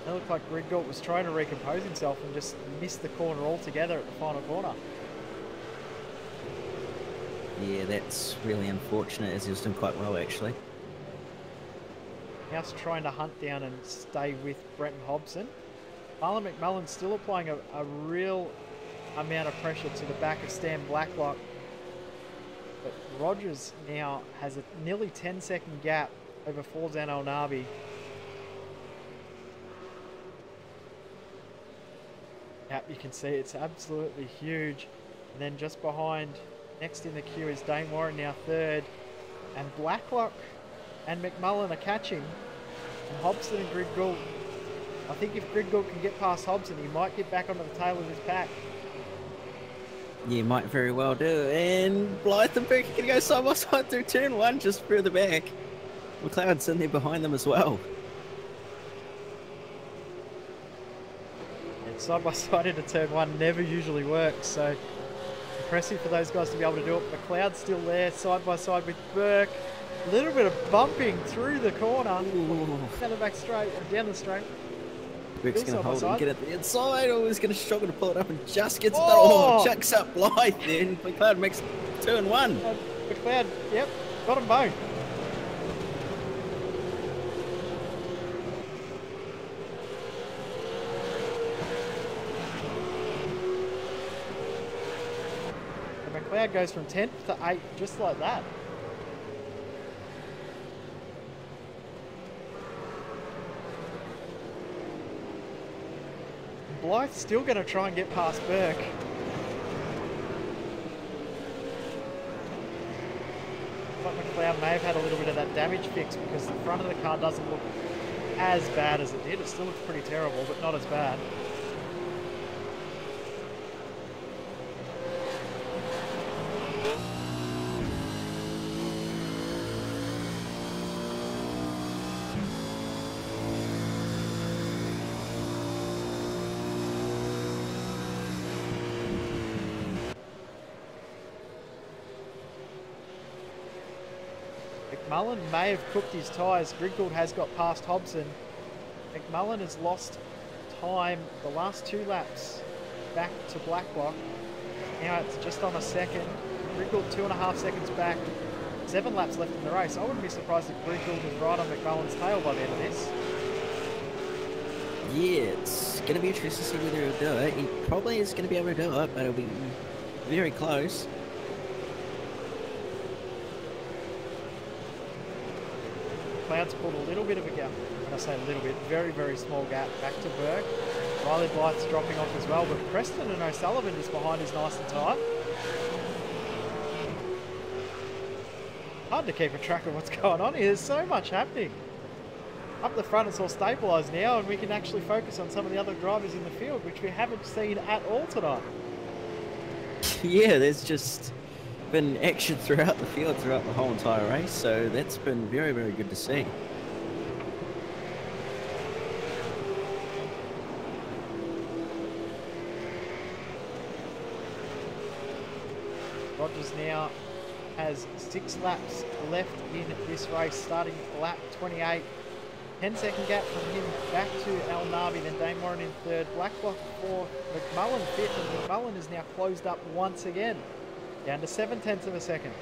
It looked like Greg Gould was trying to recompose himself and just missed the corner altogether at the final corner. Yeah, that's really unfortunate, as he was doing quite well actually. Now trying to hunt down and stay with Brenton Hobson. Marlon McMullen still applying a real amount of pressure to the back of Stan Blacklock. But Rogers now has a nearly 10-second gap over Forzan El Nabi. Yep, you can see it's absolutely huge. And then just behind, next in the queue is Dane Warren, now third. And Blacklock and McMullen are catching. And Hobson and Greg Gould. I think if Greg Gould can get past Hobson, he might get back onto the tail of his pack. Yeah, might very well do. And Blythe and Burke are going to go side by side through turn one, just further back. McLeod's in there behind them as well. Side by side into turn one never usually works, so impressive for those guys to be able to do it. McLeod's still there, side by side with Burke. A little bit of bumping through the corner. Down the back straight, and down the straight. Burke's going to hold it and get it the inside. Oh, he's going to struggle to pull it up and just gets it. Oh, chucks up Blythe then. McLeod makes turn one. McLeod, yep, got them both. McLeod goes from 10th to 8th just like that. Blythe's still going to try and get past Burke. But McLeod may have had a little bit of that damage fix because the front of the car doesn't look as bad as it did. It still looks pretty terrible, but not as bad. McMullen may have cooked his tyres. Griggold has got past Hobson. McMullen has lost time the last 2 laps back to Blacklock. Now it's just on a second. Griggold 2.5 seconds back. 7 laps left in the race. I wouldn't be surprised if Griggold was right on McMullen's tail by the end of this. Yeah, it's going to be interesting to see whether he'll do it. He probably is going to be able to do it, but it'll be very close. Cloud's pulled a little bit of a gap. When I say a little bit, very, very small gap back to Burke. Riley Blythe's dropping off as well, but Preston and O'Sullivan just behind is nice and tight. Hard to keep a track of what's going on here. There's so much happening. Up the front it's all stabilised now, and we can actually focus on some of the other drivers in the field, which we haven't seen at all tonight. Yeah, there's just been action throughout the field, throughout the whole entire race, so that's been very, very good to see. Rogers now has 6 laps left in this race, starting lap 28. 10-second gap from him back to Al Nabi, then Dane Warren in third, Blacklock fourth, McMullen fifth, and McMullen is now closed up once again, down to 0.7 of a second.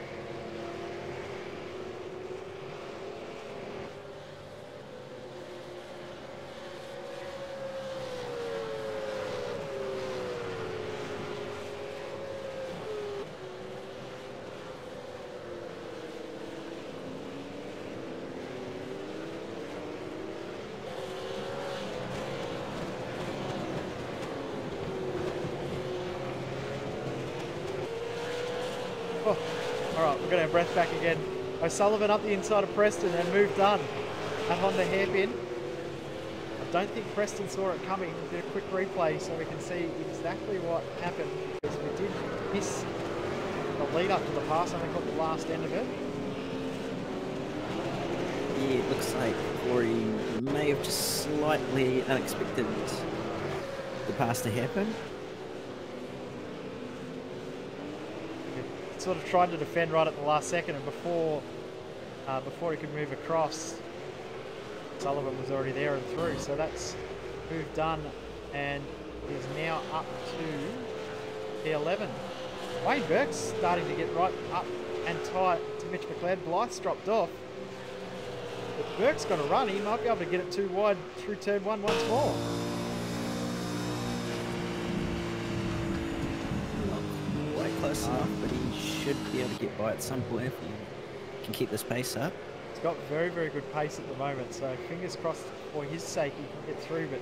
Oh, all right, we're going to have breath back again. O'Sullivan up the inside of Preston and move done at Honda hairpin. I don't think Preston saw it coming. We'll get a quick replay so we can see exactly what happened, because we did miss the lead up to the pass. I think got the last end of it. Yeah, it looks like Corey may have just slightly unexpected the pass to happen. Sort of tried to defend right at the last second, and before he could move across, Sullivan was already there and through. So that's move done, and is now up to P11. Wayne Burke's starting to get right up and tight to Mitch McLeod. Blythe's dropped off, but Burke's got a run. He might be able to get it too wide through turn 1 once more. Not quite close enough, but he should be able to get by at some point if he can keep this pace up. He's got very, very good pace at the moment, so fingers crossed for his sake he can get through. But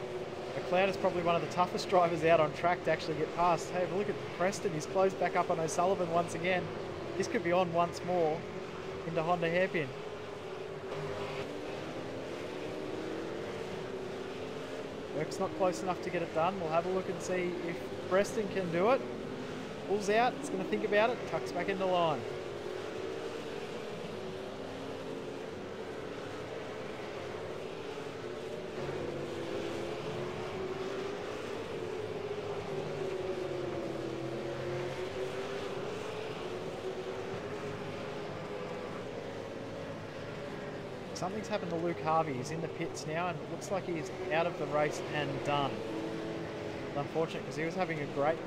McLeod is probably one of the toughest drivers out on track to actually get past. Hey, but look at Preston. He's closed back up on O'Sullivan once again. This could be on once more into Honda hairpin. Burke's not close enough to get it done. We'll have a look and see if Preston can do it. Pulls out, it's going to think about it, tucks back into line. Something's happened to Luke Harvey. He's in the pits now, and it looks like he's out of the race and done. It's unfortunate because he was having a great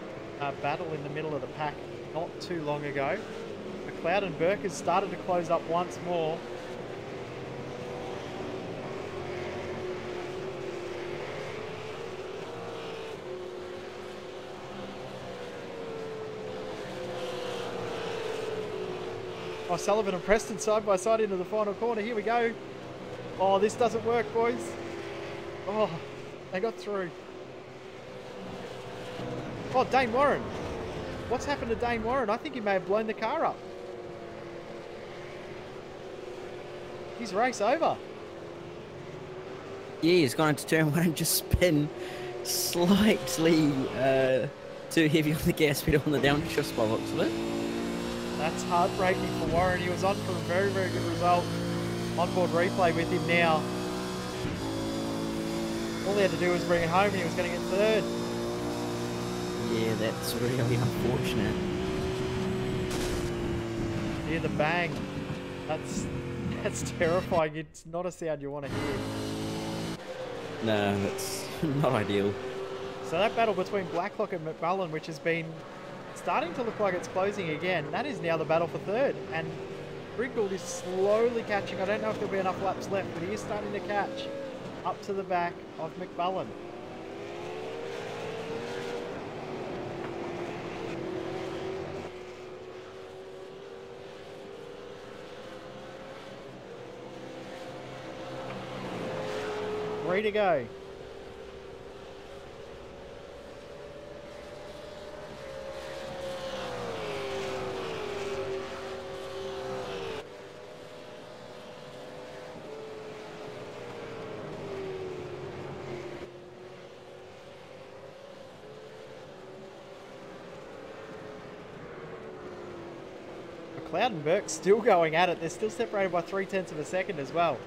battle in the middle of the pack not too long ago. McLeod and Burke has started to close up once more. Oh, Sullivan and Preston side by side into the final corner. Here we go. Oh, this doesn't work, boys. Oh, they got through. Oh, Dane Warren. What's happened to Dane Warren? I think he may have blown the car up. His race over. Yeah, he's gone into turn 1 and just spin slightly too heavy on the gas pedal on the downshift by the looks of it. That's heartbreaking for Warren. He was on for a very, very good result. Onboard replay with him now. All he had to do was bring it home and he was going to get third. Yeah, that's really unfortunate. Hear the bang. That's That's terrifying. It's not a sound you want to hear. No, that's not ideal. So that battle between Blacklock and McMullen, which has been starting to look like it's closing again, that is now the battle for third. And Briggold is slowly catching. I don't know if there'll be enough laps left, but he is starting to catch up to the back of McMullen. Three to go. McLeod and Burke still going at it. They're still separated by 0.3 of a second as well.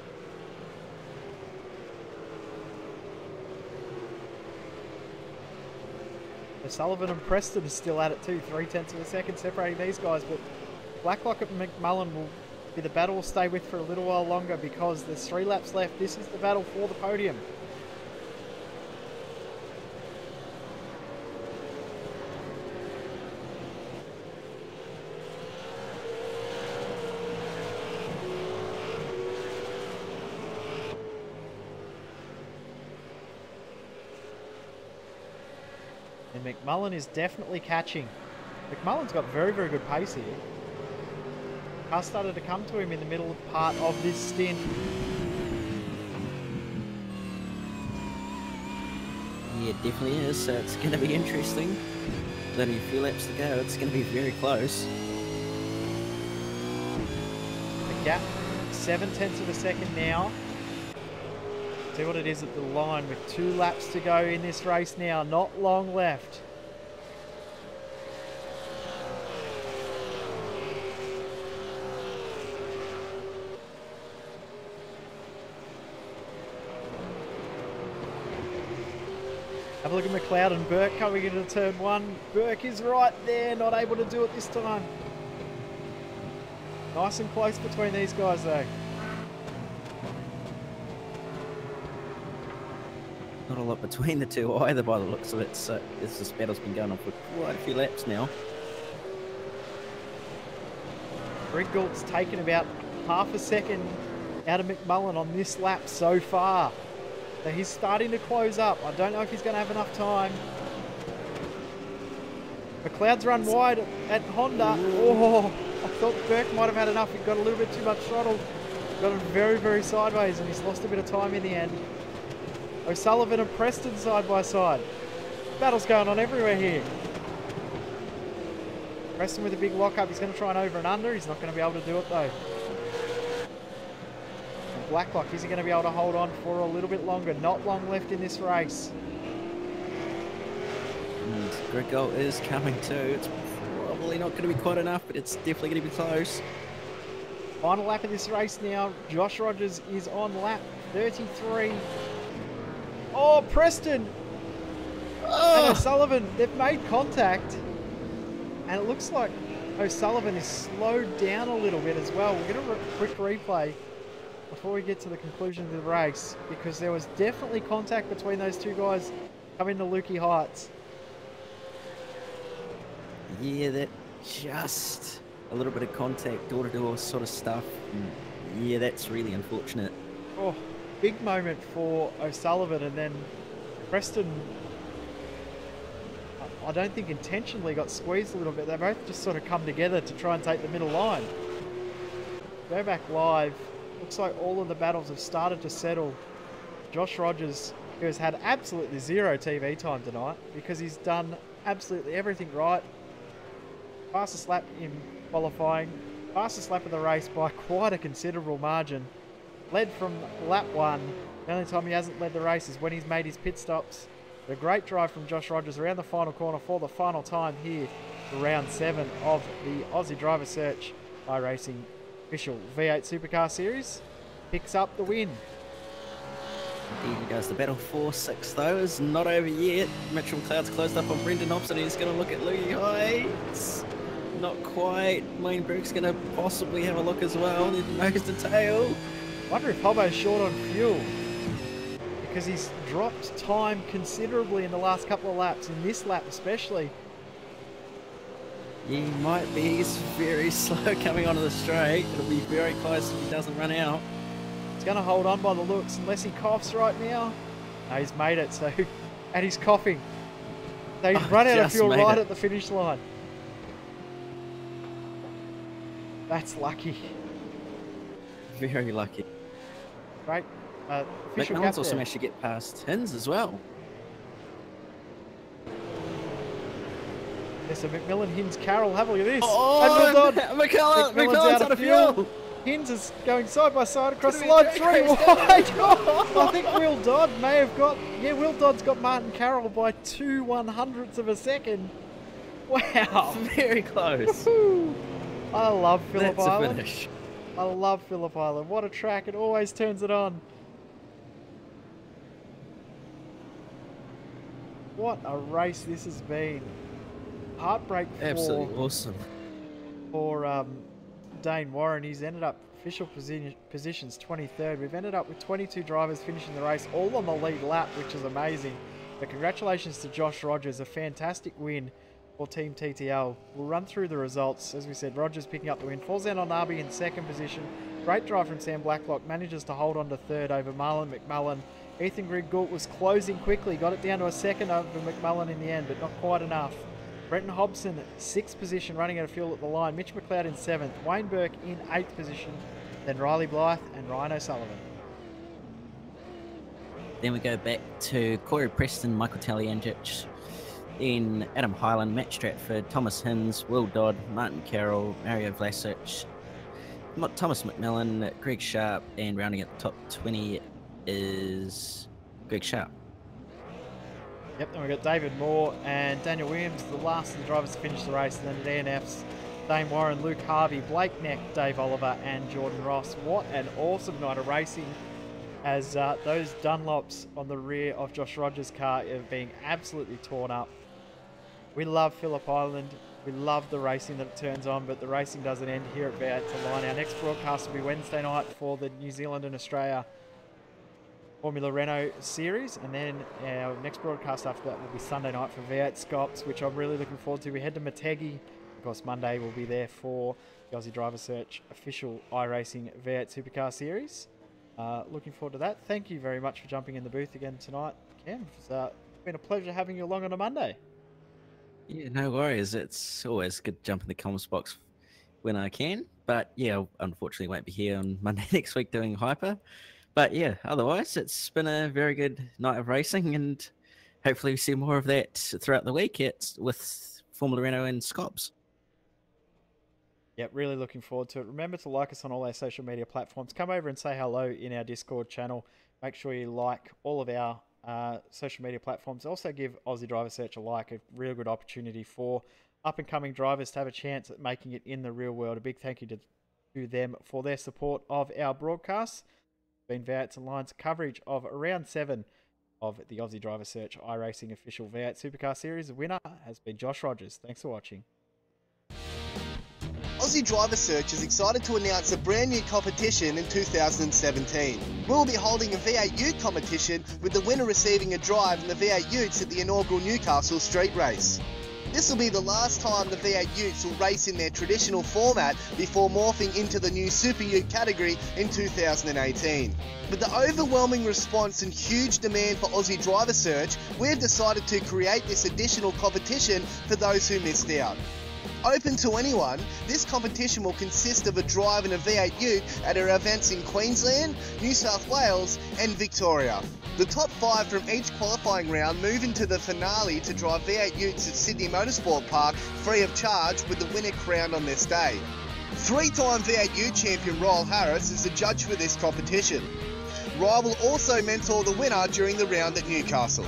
Sullivan and Preston are still at it too, 0.3 of a second separating these guys, but Blacklock and McMullen will be the battle we'll stay with for a little while longer because there's 3 laps left. This is the battle for the podium. And McMullen is definitely catching. McMullen's got very, very good pace here. Car started to come to him in the middle part of this stint. Yeah, it definitely is. So it's going to be interesting. Only a few laps to go. It's going to be very close. The gap, 0.7 of a second now. See what it is at the line with 2 laps to go in this race now. Not long left. Have a look at McLeod and Burke coming into turn 1. Burke is right there, not able to do it this time. Nice and close between these guys though. Not a lot between the two either by the looks of it. So this battle's been going on for quite a few laps now. Briggold's taken about half a second out of McMullen on this lap so far. So he's starting to close up. I don't know if he's going to have enough time. McLeod's run wide at Honda. Oh, I thought Burke might have had enough. He got a little bit too much throttle. Got him very, very sideways and he's lost a bit of time in the end. O'Sullivan and Preston side by side. Battle's going on everywhere here. Preston with a big lock up. He's going to try and over and under. He's not going to be able to do it though. And Blacklock, is he going to be able to hold on for a little bit longer? Not long left in this race. And Grigol is coming too. It's probably not going to be quite enough, but it's definitely going to be close. Final lap of this race now. Josh Rogers is on lap 33. Oh, Preston and O'Sullivan, they've made contact. And it looks like O'Sullivan is slowed down a little bit as well. We'll get a quick replay before we get to the conclusion of the race because there was definitely contact between those two guys coming to Lukey Heights. Yeah, that just a little bit of contact, door-to-door sort of stuff. And yeah, that's really unfortunate. Oh, big moment for O'Sullivan, and then Preston, I don't think intentionally got squeezed a little bit. They both just sort of come together to try and take the middle line. Go back live. Looks like all of the battles have started to settle. Josh Rogers, who has had absolutely zero TV time tonight because he's done absolutely everything right. Fastest lap in qualifying. Fastest lap of the race by quite a considerable margin. Led from lap 1. The only time he hasn't led the race is when he's made his pit stops. A great drive from Josh Rogers around the final corner for the final time here for round 7 of the Aussie Driver Search iRacing official V8 Supercar Series. Picks up the win. Indeed, goes the battle for 6 though. Is not over yet. Mitchell McLeod's closed up on Brendan Hobson. He's going to look at Louis Heights. not quite. Weinberg's going to possibly have a look as well. Nose to tail. Wonder if Hobbo's short on fuel, because he's dropped time considerably in the last couple of laps, in this lap especially. He might be. He's very slow coming onto the straight. It'll be very close if he doesn't run out. He's going to hold on by the looks, unless he coughs right now. No, he's made it, so... And he's coughing. So he's run out of fuel right at the finish line. That's lucky. Very lucky. Great. Official McMillan's gap also there. managed to get past Hins as well. There's a McMillan, Hins, Carroll. Have a look at this. Oh, and McMillan's out of fuel. Hins is going side by side across the line. 3 wide. I think Will Dodd may have got... Yeah, Will Dodd's got Martin Carroll by 2/100ths of a second. Wow. Very close. I love Phillip That's a Island. finish. I love Phillip Island. What a track. It always turns it on. What a race this has been. Heartbreak Absolutely awesome. for Dane Warren. He's ended up official positions 23rd. We've ended up with 22 drivers finishing the race, all on the lead lap, which is amazing. But congratulations to Josh Rogers, a fantastic win for Team TTL. We'll run through the results. As we said, Rogers picking up the win. Falls down on Arby in second position. Great drive from Sam Blacklock. Manages to hold on to third over Marlon McMullen. Ethan Griggoult was closing quickly. Got it down to a second over McMullen in the end, but not quite enough. Brenton Hobson, 6th position, running out of fuel at the line. Mitch McLeod in 7th. Wayne Burke in 8th position. Then Riley Blythe and Ryan O'Sullivan. Then we go back to Corey Preston, Michael Taliangic, in Adam Hyland, Matt Stratford, Thomas Hins, Will Dodd, Martin Carroll, Mario Vlasic, Thomas McMillan, Greg Sharp, and rounding out the top 20 is Greg Sharp. Yep, then we've got David Moore and Daniel Williams, the last of the drivers to finish the race. And then at DNFs, Dane Warren, Luke Harvey, Blake Neck, Dave Oliver, and Jordan Ross. What an awesome night of racing, as those Dunlops on the rear of Josh Rogers' car are being absolutely torn up. We love Phillip Island. We love the racing that it turns on, but the racing doesn't end here at V8sonline. Our next broadcast will be Wednesday night for the New Zealand and Australia Formula Renault series, and then our next broadcast after that will be Sunday night for V8 Scops, which I'm really looking forward to. We head to Motegi. Of course, Monday we'll be there for the Aussie Driver Search official iRacing V8 Supercar series. Looking forward to that. Thank you very much for jumping in the booth again tonight, Cam. It's been a pleasure having you along on a Monday. Yeah, no worries. It's always good to jump in the comments box when I can. But yeah, unfortunately won't be here on Monday next week doing Hyper. But yeah, otherwise it's been a very good night of racing, and hopefully we see more of that throughout the week with Formula Renault and Scops. Yep, really looking forward to it. Remember to like us on all our social media platforms. Come over and say hello in our Discord channel. Make sure you like all of our social media platforms. Also give Aussie Driver Search a like, a real good opportunity for up-and-coming drivers to have a chance at making it in the real world. A big thank you to them for their support of our broadcasts. Been V8sonline's coverage of round 7 of the Aussie Driver Search iRacing official V8 Supercar Series. The winner has been Josh Rogers. Thanks for watching. Aussie Driver Search is excited to announce a brand new competition in 2017. We will be holding a V8 Ute competition, with the winner receiving a drive in the V8 Utes at the inaugural Newcastle Street Race. This will be the last time the V8 Utes will race in their traditional format before morphing into the new Super Ute category in 2018. With the overwhelming response and huge demand for Aussie Driver Search, we've decided to create this additional competition for those who missed out. Open to anyone, this competition will consist of a drive in a V8 Ute at our events in Queensland, New South Wales and Victoria. The top 5 from each qualifying round move into the finale to drive V8 Utes at Sydney Motorsport Park free of charge, with the winner crowned on this day. 3-time V8 Ute champion Ryle Harris is the judge for this competition. Ryle will also mentor the winner during the round at Newcastle.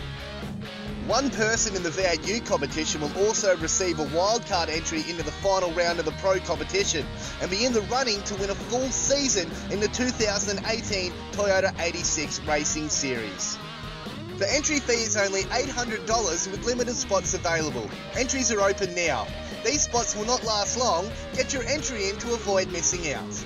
One person in the V8 Ute competition will also receive a wildcard entry into the final round of the Pro competition and be in the running to win a full season in the 2018 Toyota 86 Racing Series. The entry fee is only $800 with limited spots available. Entries are open now. These spots will not last long. Get your entry in to avoid missing out.